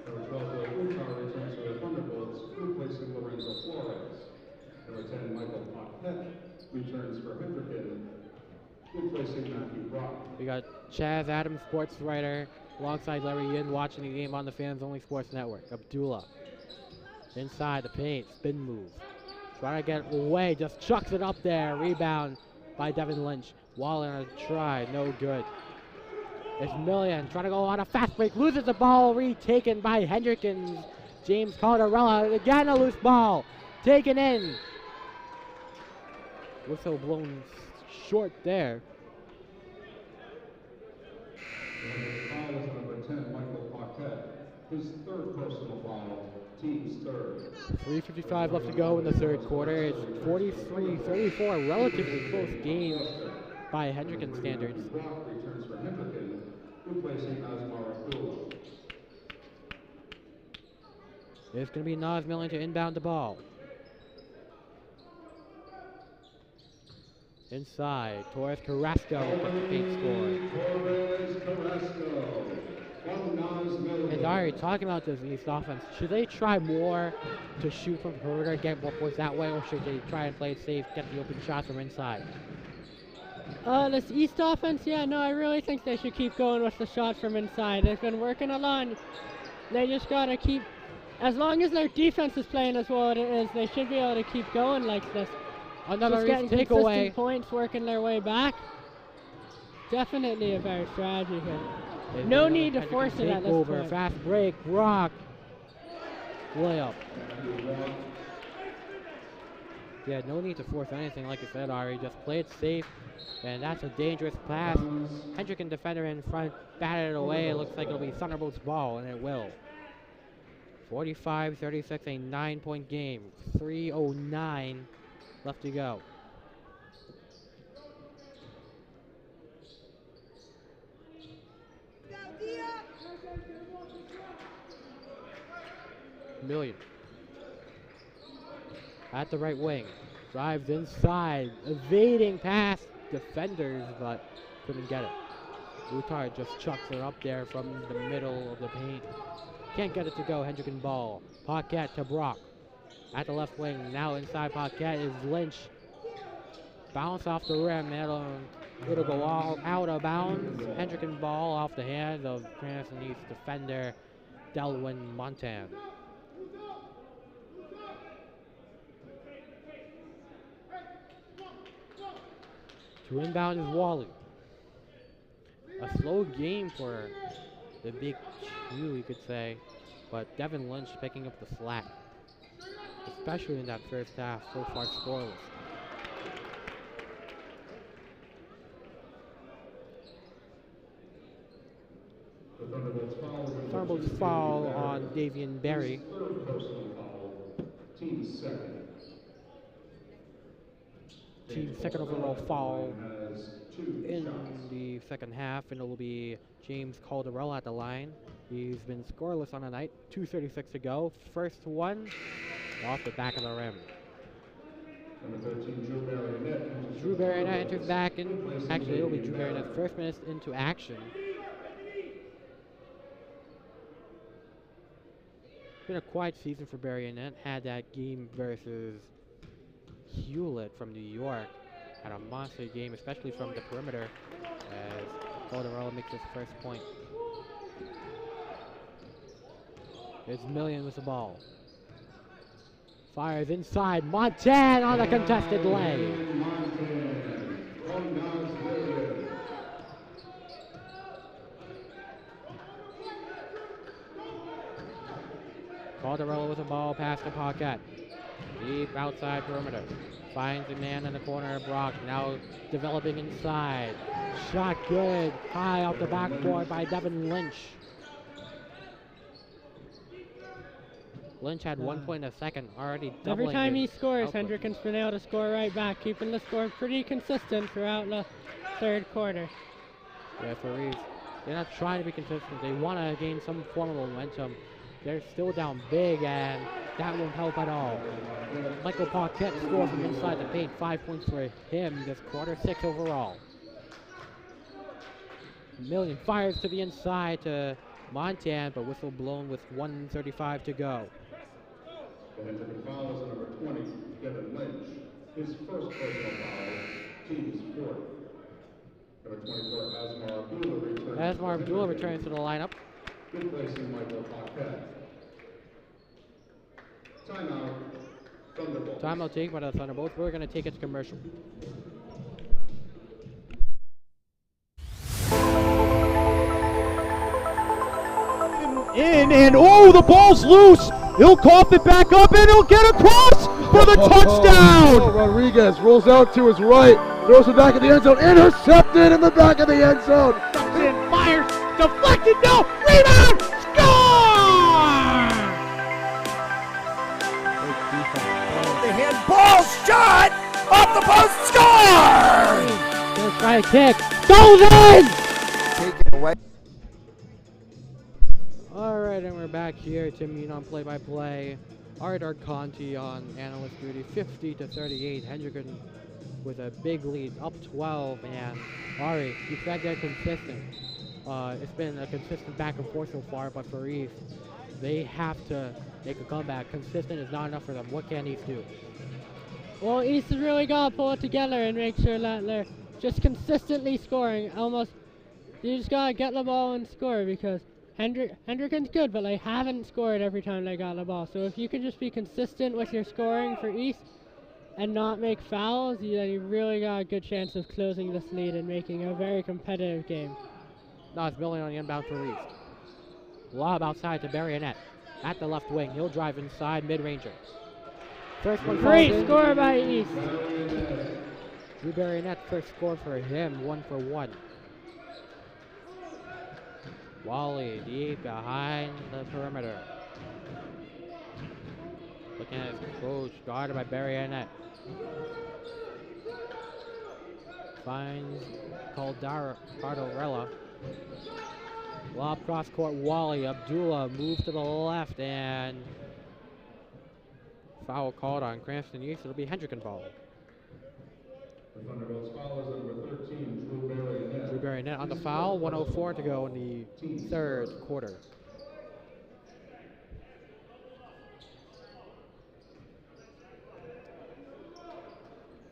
Returns for the Thunderbolts, replacing Lorenzo Flores. Number 10, Michael Paquette returns for Hendricken, replacing Matthew Brock. We got Chaz Adams, sports writer, alongside Larry Yin, watching the game on the Fans Only Sports Network. Abdullah inside the paint, spin move. Trying to get away, just chucks it up there. Rebound by Devin Lynch. Waller on a try, no good. It's Million trying to go on a fast break, loses the ball, retaken by Hendricken. James Calderella, again a loose ball, taken in. Whistle blown short there. The foul is number 10, Michael Paquette. His 3rd personal foul, team's 3rd. 3:55 left to go in the 3rd quarter. It's 43-34, relatively close game by Hendricken standards. Brock returns for Hendricken, replacing Asmar Abdullah. It's going to be Nas Million to inbound the ball. Inside, Torres Carrasco gets the paint score. Torres Carrasco from Nas Million. And Dari, talking about this East offense, should they try more to shoot from perimeter, get more points that way, or should they try and play it safe, get the open shots from inside? This East offense, yeah, no, I really think they should keep going with the shot from inside. They've been working a lot. They just gotta keep as long as their defense is playing as well as it is, they should be able to keep going like this. Another Just getting takeaway. consistent points, working their way back. Definitely a better strategy here. No need to force it at this Over, point. fast break, Brock. Layup. Yeah, no need to force anything, like you said, Ari. Just play it safe, and that's a dangerous pass. Hendricken defender in front, batted it away. It looks like it'll be Thunderbolt's ball, and it will. 45-36, a 9-point game. 3:09 left to go. Million. At the right wing. Drives inside. Evading past defenders, but couldn't get it. Utah just chucks it up there from the middle of the paint. Can't get it to go. Hendricken ball. Paquette to Brock. At the left wing. Now inside Paquette is Lynch. Bounce off the rim. It'll go all out of bounds. Hendricken ball off the hands of Cranston East defender Delwyn Montan. To inbound is Wally. A slow game for the big two, you could say, but Devin Lynch picking up the slack, especially in that first half, so far scoreless. Thunderbolts foul on Davian Berry. Third personal foul, team second. Team second overall foul Has 2 in shots. the second half, and it will be James Calderella at the line. He's been scoreless on the night. 2:36 to go. First one off the back of the rim. Number 13, Drew Barrett. Drew Barrett enters back in. Actually, it'll be Drew Barrett's first minute into action. It's been a quiet season for Barrett. Had that game versus Hewlett from New York. Had a monster game, especially from the perimeter, as Calderella makes his first point. It's Million with the ball. Fires inside. Montan on the contested lay. Calderella with the ball past the pocket. Deep outside perimeter. Finds a man in the corner. Brock now developing inside. Shot good. High off the backboard by Devin Lynch. Lynch had 1 point a second, already doubling Every time he his scores, output. Hendricken's been able to score right back, keeping the score pretty consistent throughout the third quarter. Yeah, for Reeves. They're not trying to be consistent. They want to gain some form of momentum. They're still down big, and that won't help at all. Michael Paquette scored from inside the paint. 5 points for him this quarter, 6 overall. Million fires to the inside to Montan, but whistle blown with 1:35 to go. The Hendricken foul is on number 20, Devin Lynch. His first personal foul, team's fourth. Number 24, Asmar Abdullah returns. Asmar Abdullah returns to the lineup. Replacing Michael Paquette. Timeout, Thunderbolts. Timeout taken by the Thunderbolts. We're going to take it to commercial. In and oh, the ball's loose. He'll cough it back up and he'll get across for the touchdown. Rodriguez rolls out to his right, throws it back in the end zone, intercepted in the back of the end zone. And fires, deflected, no, rebound, score! The handball shot off the post, score! Gonna try a kick. Goes in! Take it away. Alright, and we're back here. Tim Mean on play-by-play. Art Arconti on analyst duty. 50-38. Hendricken with a big lead, up 12. And Ari, you said they're consistent. It's been a consistent back and forth so far, but for East, they have to make a comeback. Consistent is not enough for them. What can East do? Well, East has really got to pull it together and make sure that they're just consistently scoring. You just got to get the ball and score, because Hendricken's good, but they haven't scored every time they got the ball. So if you can just be consistent with your scoring for East and not make fouls, then you really got a good chance of closing this lead and making a very competitive game. Now it's Million on the inbound for East. Lob outside to Barionette. At the left wing, he'll drive inside, mid-ranger. First one Great falls in. score by East. Drew Barionette, first score for him, 1-for-1. Wally deep behind the perimeter. Looking at his coach, guarded by Barionette. Finds Cardarella. Lob cross court, Wally. Abdullah moves to the left, and foul called on Cranston East. It'll be Hendricken ball. The Thunderbolts foul is number 13, Drew Barionette. Drew Barionette on the foul. 1:04 to go in the third quarter.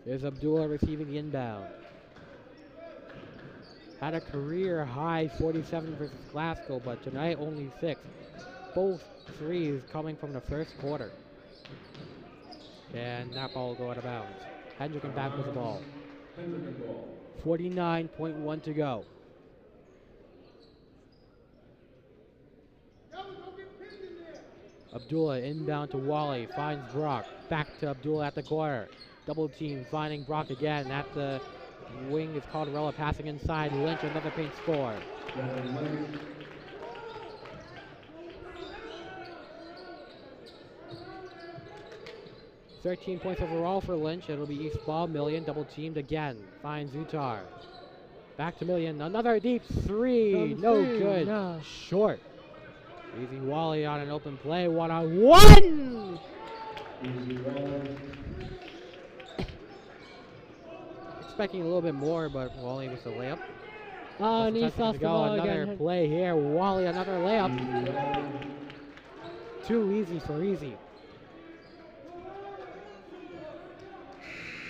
Here's Abdullah receiving the inbound. Had a career high 47 versus Glasgow, but tonight only 6. Both threes coming from the first quarter. And that ball will go out of bounds. Hendricken back with the ball. 49.1 to go. Abdullah inbound to Wally, finds Brock. Back to Abdullah at the corner. Double team finding Brock again at the wing is Calderella passing inside. Lynch, another paint score. 13 points overall for Lynch. It'll be East ball. Million double teamed again. Finds Utar. Back to Million. Another deep three. No good. No. Short. Easy Wally on an open play. 1-on-1. Expecting a little bit more, but Wally with the layup. Oh, and East lost the ball Another again. play here. Wally, another layup. Too easy for Easy.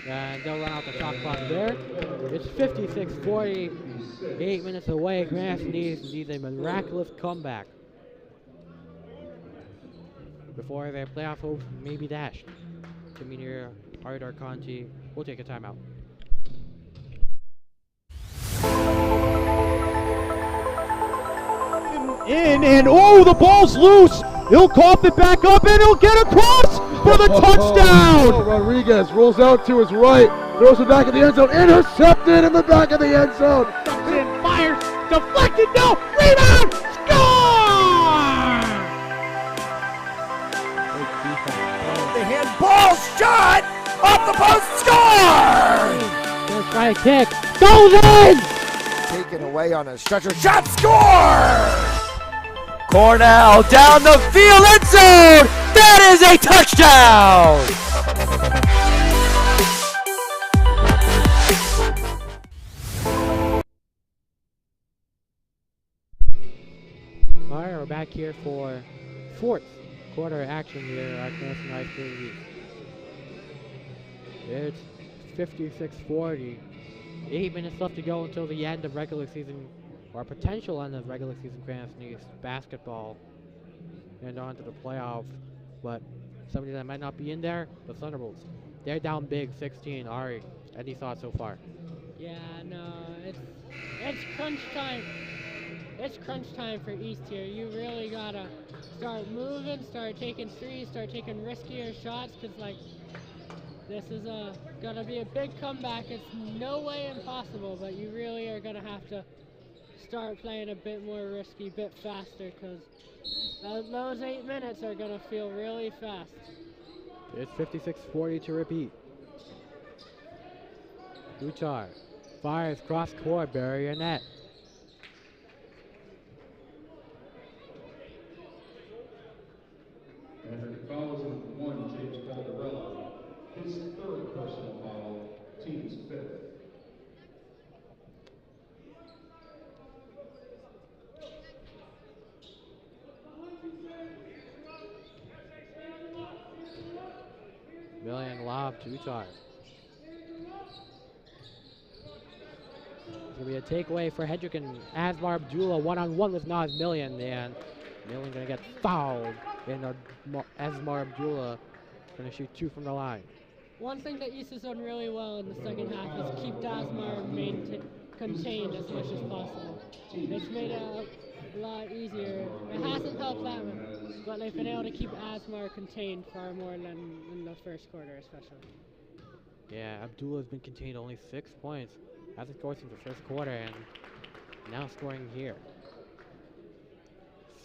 And they'll run out the shot clock there. It's 56-40. 8 minutes away. Cranston needs a miraculous comeback before their playoff hopes may be dashed. Kamir Ardar Conti will take a timeout. In and oh, the ball's loose. He'll cough it back up and he'll get across for the touchdown. Rodriguez rolls out to his right, throws it back in the end zone, intercepted in the back of the end zone. And fires, deflected, no, rebound, score! The handball shot off the post, score! Gonna try a kick. Goes in! Taken away on a stretcher, shot, score! Cornell down the field, end zone! That is a touchdown! All right, we're back here for fourth quarter action here at Cranston High School East. It's 56-40. 8 minutes left to go until the end of regular season, or potential end of regular season Cranston East basketball, and on to the playoffs. But somebody that might not be in there, the Thunderbolts. They're down big, 16. Ari, any thoughts so far? Yeah, no, it's crunch time. It's crunch time for East here. You really gotta start moving, start taking threes, start taking riskier shots, because like this is gonna be a big comeback. It's no way impossible, but you really are gonna have to start playing a bit more risky, bit faster, because those 8 minutes are gonna feel really fast. It's 56-40 to repeat. Utar fires cross court, Barionette. And the foul is number 1, James Calderella. His third personal foul, team's fifth. Million lob to Utar. going to be a takeaway for Hendricken. Asmar Abdullah one-on-one with Nas Million, and Million going to get fouled. And Asmar Abdullah going to shoot 2 from the line. One thing that East has done really well in the second half is keep Dasmar contained as much as possible. It's made it a lot easier. It hasn't helped that much, but they've been able to keep Asmar contained far more than in the first quarter especially. Yeah, Abdullah has been contained only 6 points. Hasn't scored since the first quarter, and now scoring here.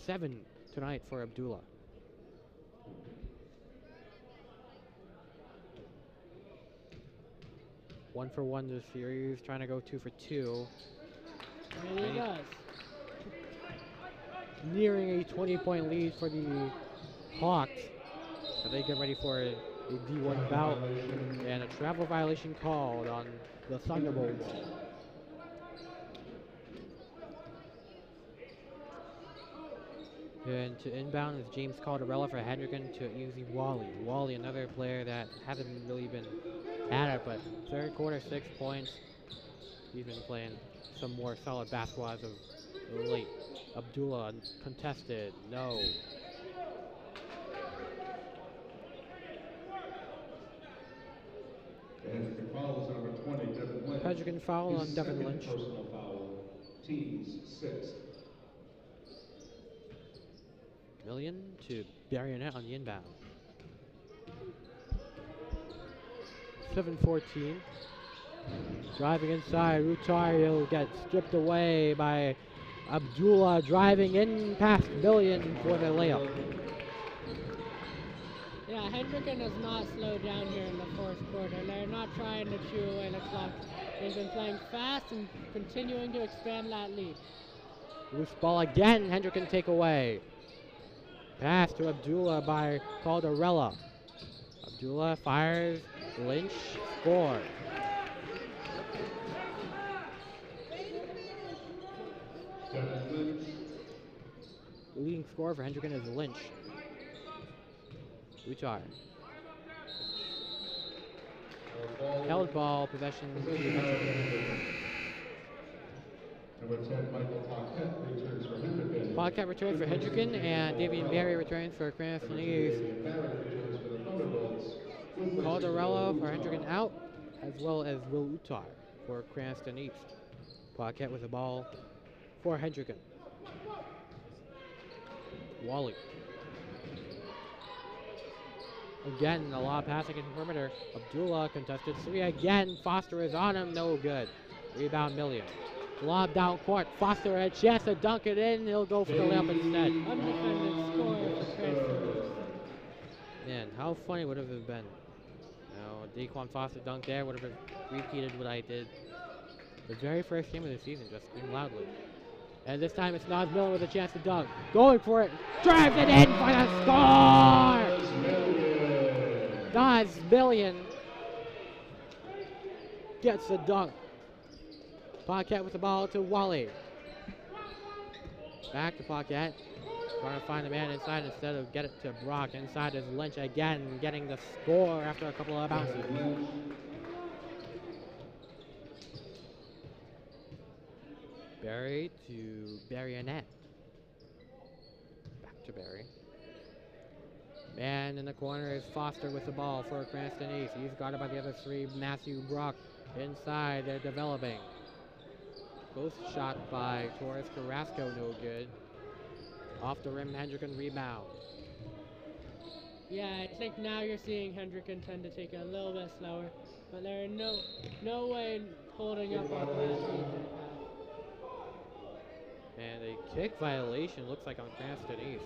7 tonight for Abdullah. One for one this series, trying to go 2 for 2. And he does. Nearing a 20-point lead for the Hawks. So they get ready for a D1 bout, and a travel violation called on the Thunderbolts. And to inbound is James Calderella for Hendricken to Easy Wally. Wally, another player that hasn't really been at it, but third quarter 6 points. He's been playing some more solid basketball as of late. Abdullah contested, no. Hendricken foul is number 20, Devin Lynch. Hendricken foul on His Devin second Lynch. personal foul, team's 6th. Million to Barionet on the inbound. 7-14. Driving inside, Rutario gets stripped away by Abdullah, driving in past Million for the layup. Yeah, Hendricken has not slowed down here in the fourth quarter. They're not trying to chew away the clock. They've been playing fast and continuing to expand that lead. Loose ball again, Hendricken take away. Pass to Abdullah by Calderella. Abdullah fires, Lynch scores. Devin Lynch. The leading scorer for Hendricken is Lynch. Utar. Held ball, possession to Hendricken. Number 10, Michael Paquette returns for Hendricken. Paquette returns for Hendricken, and Davian Barry returns for Cranston East. Barrett returns for the Thunderbolts. Calderella for Hendricken out, as well as Will Utar for Cranston East. Paquette with the ball for Hendricken. Wally. Again, a lot of passing in the perimeter. Abdullah contested 3 again. Foster is on him, no good. Rebound Million. Lob down court. Foster had a chance to dunk it in. He'll go for the layup instead. Undefended score for Cranston. Man, how funny would it have been? You know, Daquan Foster dunk there would have repeated what I did the very first game of the season, just scream loudly. And this time it's Nas Miller with a chance to dunk. Going for it. Drives it in for the score! Nas Million gets the dunk. Paquette with the ball to Wally. Back to Paquette. Trying to find the man inside instead of get it to Brock. Inside is Lynch again, getting the score after a couple of bounces. Barry to Barionet. Back to Barry. Man in the corner is Foster with the ball for Cranston East. He's guarded by the other 3. Matthew Brock inside. They're developing. Both shot by Torres Carrasco, no good. Off the rim, Hendricken rebound. Yeah, I think now you're seeing Hendricken tend to take it a little bit slower, but they're no way holding up on that lead. And a kick violation looks like on Cranston East.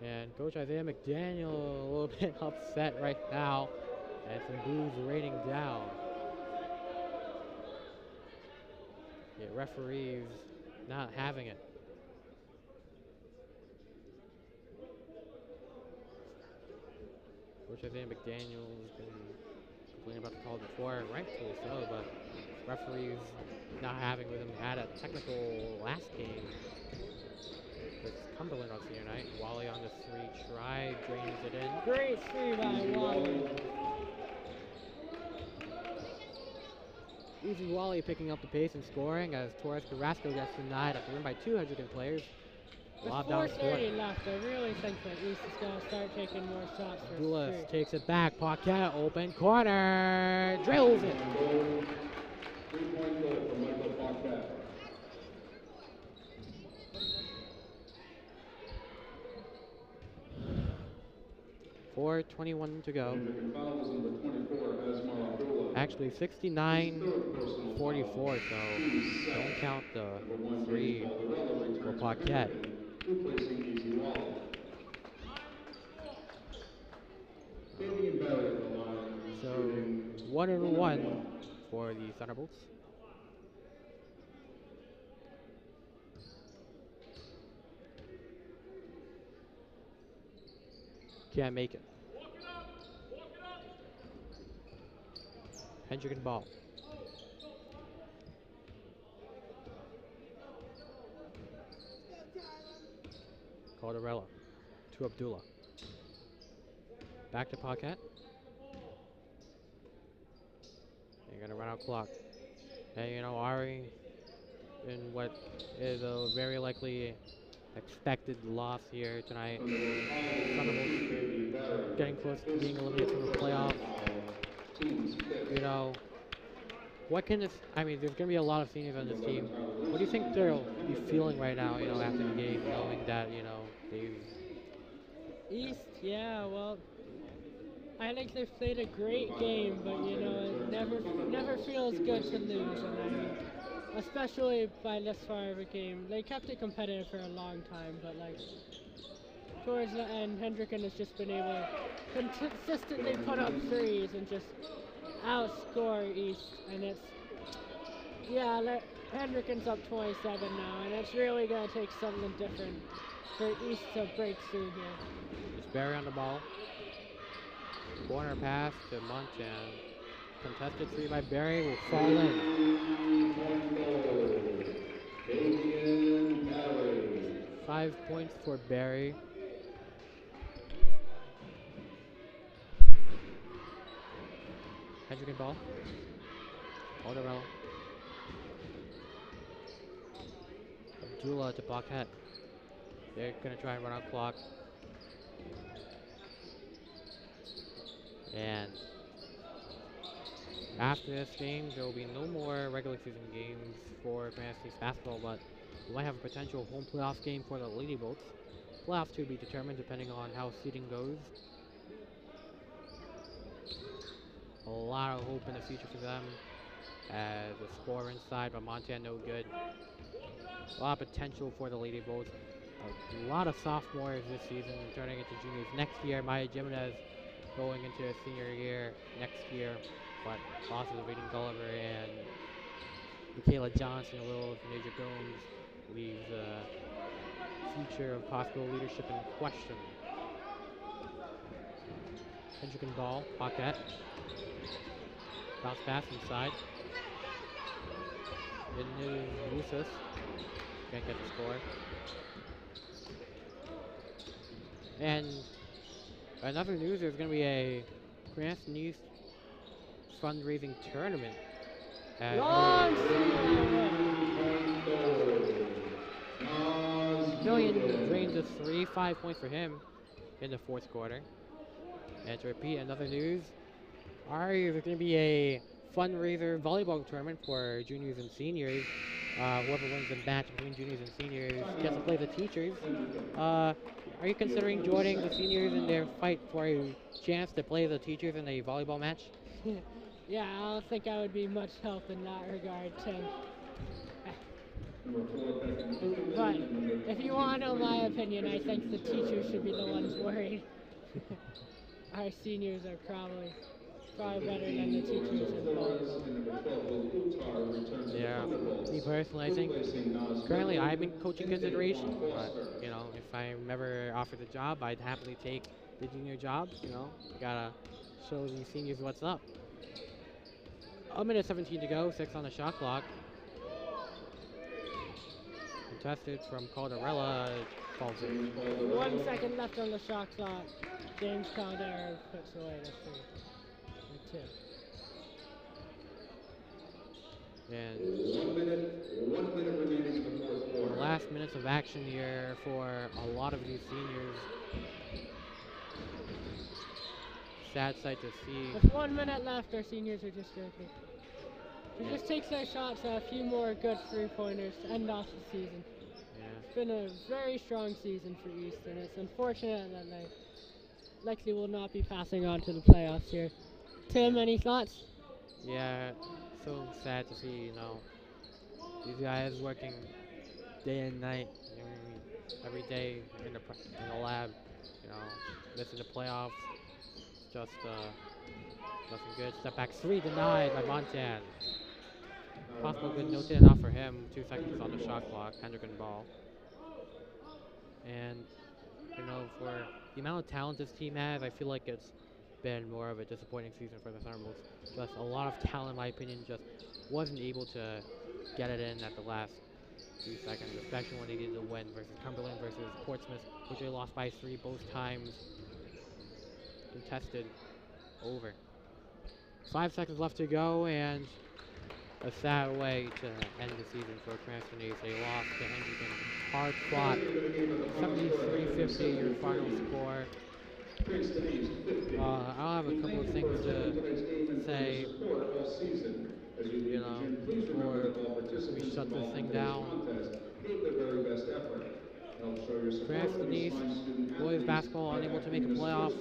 And Coach Isaiah McDaniel a little bit upset right now, and some boos raining down. Yeah, referees not having it. Coach Isaiah McDaniel has been complaining about the call before, rightfully so, but referees not having with him. Had a technical last game. It's Cumberland on senior night. Wally on the 3 try, drains it in. Great 3 by Wally. Easy Wally picking up the pace and scoring as Torres Carrasco gets denied at the rim by 200 players. With Lob down 4:30 left, I really think that East is going to start taking more shots for Dulas 3. takes it back. Paquette, open corner. Drills it. 3-point goal for Michael Paquette. 4:21 to go. Hendricken foul is number 24, Asmar Abdullah. Actually, 69-44, so don't count the 3 for Paquette. Replacing Easy Wally. Damian Barry at the line. So shooting 1-1 for the Thunderbolts. Can't make it. Hendricken ball. Calderella to Abdullah. Back to Paquette. They're gonna run out clock. And you know, Ari, in what is a very likely expected loss here tonight. Thunderbolts getting close to being eliminated from the playoffs. You know, what can this, I mean, there's going to be a lot of seniors on this team. What do you think they'll be feeling right now, you know, after the game, knowing that, you know, they've... East, yeah, well, I think they've played a great game, but you know, it never feels good to lose, and I mean, especially by this far of a game. They kept it competitive for a long time, but like towards the end, Hendricken has just been able to consistently put up threes and just outscore East, and it's Hendricken's up 27 now, and it's really gonna take something different for East to break through here. It's Barry on the ball. Corner pass to Munch, and contested 3 by Barry will fall in. 5 points for Barry. Hendricken ball. Calderella. Abdullah to Paquette. They're going to try and run out clock. And after this game, there will be no more regular season games for Cranston basketball, but we might have a potential home playoff game for the Lady Bolts. Playoffs to be determined depending on how seeding goes. A lot of hope in the future for them as a score inside, but Montana no good. A lot of potential for the Lady Bolts. A lot of sophomores this season turning into juniors next year. Maya Jimenez going into a senior year next year, but losses of Aiden Gulliver and Michaela Johnson, a little of Major Gomes, leaves future of possible leadership in question. Hendricken ball, Paquette. Bounce pass inside. Into Lucis. Can't get the score. And another news, there's going to be a Cranston East fundraising tournament. Million drains a 3, 5 points for him in the fourth quarter. And to repeat, another news, there's going to be a fundraiser volleyball tournament for juniors and seniors. Whoever wins the match between juniors and seniors gets to play the teachers. Are you considering joining the seniors in their fight for a chance to play the teachers in a volleyball match? Yeah, I don't think I would be much help in that regard, Tim. But if you want to know my opinion, I think the teachers should be the ones worried. Our seniors are probably better than the teachers involved. Yeah, me personally, I think currently I'm in coaching consideration, but you know, if I'm ever offered the job, I'd happily take the junior job. You know, gotta show these seniors what's up. A minute 17 to go, 6 on the shot clock. Contested from Calderella, falls in. 1 second left on the shot clock. James Caldera puts away the 3. The 2. And 1 minute remaining in the fourth quarter. the last minutes of action here for a lot of these seniors. Sad sight to see. With 1 minute left, our seniors are just joking. It just takes their shots a few more good 3-pointers to end off the season. Yeah. It's been a very strong season for Easton. It's unfortunate that they likely will not be passing on to the playoffs here. Tim, any thoughts? Yeah, so sad to see, you know, these guys working day and night, you know, every day in the lab, you know, missing the playoffs. Just nothing good. Step back 3 denied by Montan. Possible good no did enough for him. 2 seconds on the shot clock. Hendricken ball. And you know, for the amount of talent this team has, I feel like it's been more of a disappointing season for the Thunderbolts. Just a lot of talent, in my opinion, just wasn't able to get it in at the last few seconds, especially when they needed to win versus Cumberland versus Portsmouth, which they lost by 3 both times. Contested over. 5 seconds left to go, and a sad way to end the season for Cranston East. They lost to Hendricken. Hard fought. 73-50 your final score. I'll have a couple of things to say, you know, before we shut this thing down. Cranston East boys basketball unable to make a playoff,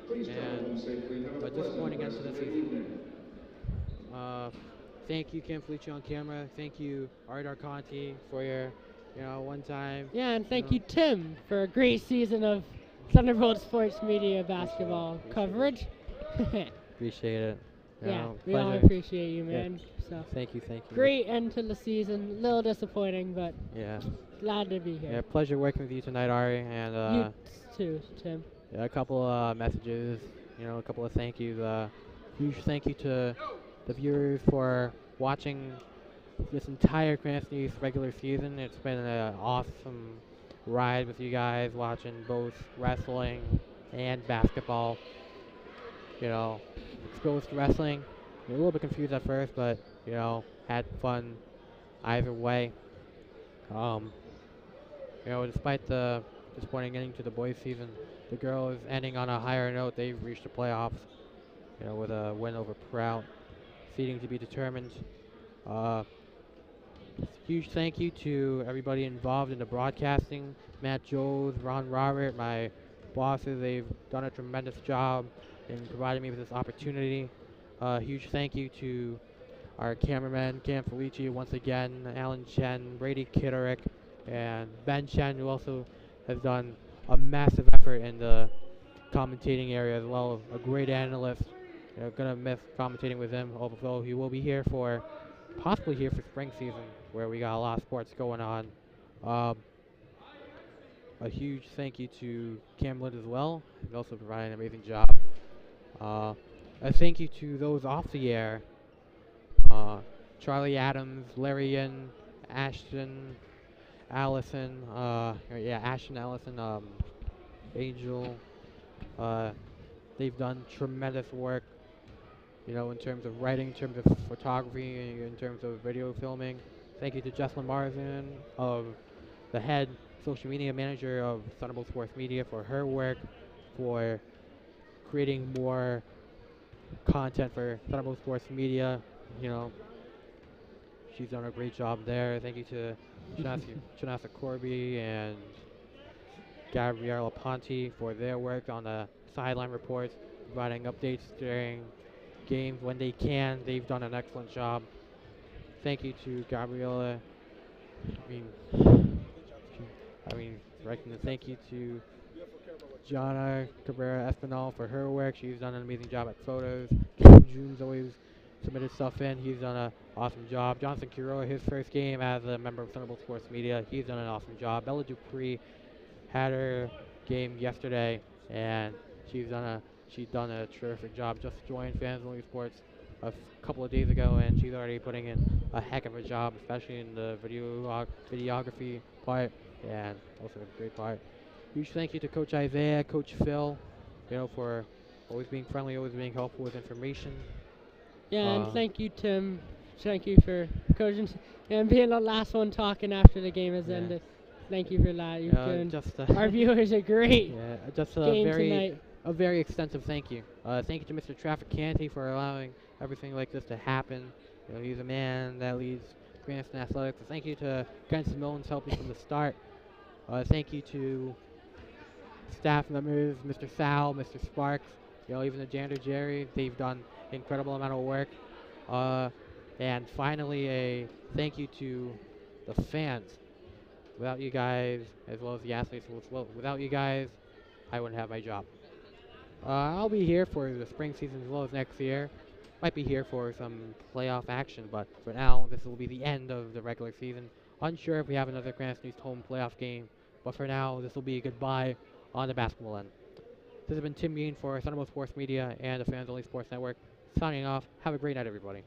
and a disappointing end to the season. Thank you, Kim Felici on camera. Thank you, Art Arconti, for your, you know, one time. Yeah, and thank you, Tim, for a great season of Thunderbolt Sports Media basketball coverage. Appreciate it. You Yeah, know, we all pleasure. appreciate you, man. So Thank you. great end to the season. A little disappointing, but Yeah. glad to be here. Yeah, pleasure working with you tonight, Ari. And You too, Tim. yeah, a couple messages, you know, a couple of thank yous. Huge thank you to the viewers for watching this entire Cranston East regular season. It's been an awesome ride with you guys, watching both wrestling and basketball. You know, exposed to wrestling. A little bit confused at first, but you know, had fun either way. You know, despite the disappointing ending to the boys' season, the girls ending on a higher note. They've reached the playoffs, you know, with a win over Prout, seeding to be determined. Huge thank you to everybody involved in the broadcasting. Matt Joes, Ron Robert, my bosses. They've done a tremendous job in providing me with this opportunity. Huge thank you to our cameraman, Cam Felici, once again, Alan Chen, Brady Kitterick, and Ben Chen, who also has done a massive effort in the commentating area as well. A great analyst. You know, gonna miss commentating with him, although he will be here for, possibly here for spring season, where we got a lot of sports going on. A huge thank you to Cam Lind as well. He's also providing an amazing job. A thank you to those off the air. Charlie Adams, Larry Yin, Ashton, Allison, Ashton, Allison, Angel. They've done tremendous work, you know, in terms of writing, in terms of photography, in terms of video filming. Thank you to Jesslyn Marsden, of the head social media manager of Thunderbolt Sports Media, for her work, for creating more content for Thunderbolt Sports Media. You know, she's done a great job there. Thank you to Janessa Corby and Gabriella Ponte for their work on the sideline reports, providing updates during games when they can. They've done an excellent job. Thank you to Gabriella. Thank you to Jana Cabrera Espinal for her work. She's done an amazing job at photos. Caleb June's always submitted stuff in. He's done an awesome job. Johnson Quiroga, his first game as a member of Thunderbolt Sports Media, he's done an awesome job. Bella Dupree had her game yesterday, and she's done a terrific job. Just joined Fans Only Sports a couple of days ago, and she's already putting in a heck of a job, especially in the videography part. and also a great part. Huge thank you to Coach Isaiah, Coach Phil, for always being friendly, always being helpful with information. Yeah, and thank you, Tim. Thank you for coaching and being the last one talking after the game has ended. Thank you for that. You've given our viewers a great game tonight. A very extensive thank you. Thank you to Mr. Traffic Canty for allowing everything like this to happen. He's a man that leads Cranston Athletics. Thank you to Cranston Mullins helping from the start. Thank you to staff members, Mr. Sal, Mr. Sparks, even the janitor Jerry. They've done an incredible amount of work. And finally, a thank you to the fans. Without you guys, as well as the athletes, without you guys, I wouldn't have my job. I'll be here for the spring season as well as next year. Might be here for some playoff action, but for now, this will be the end of the regular season. Unsure if we have another Cranston East home playoff game, but for now, this will be a goodbye on the basketball end. This has been Tim Mean for Thunderbolt Sports Media and the Fans Only Sports Network. Signing off. Have a great night, everybody.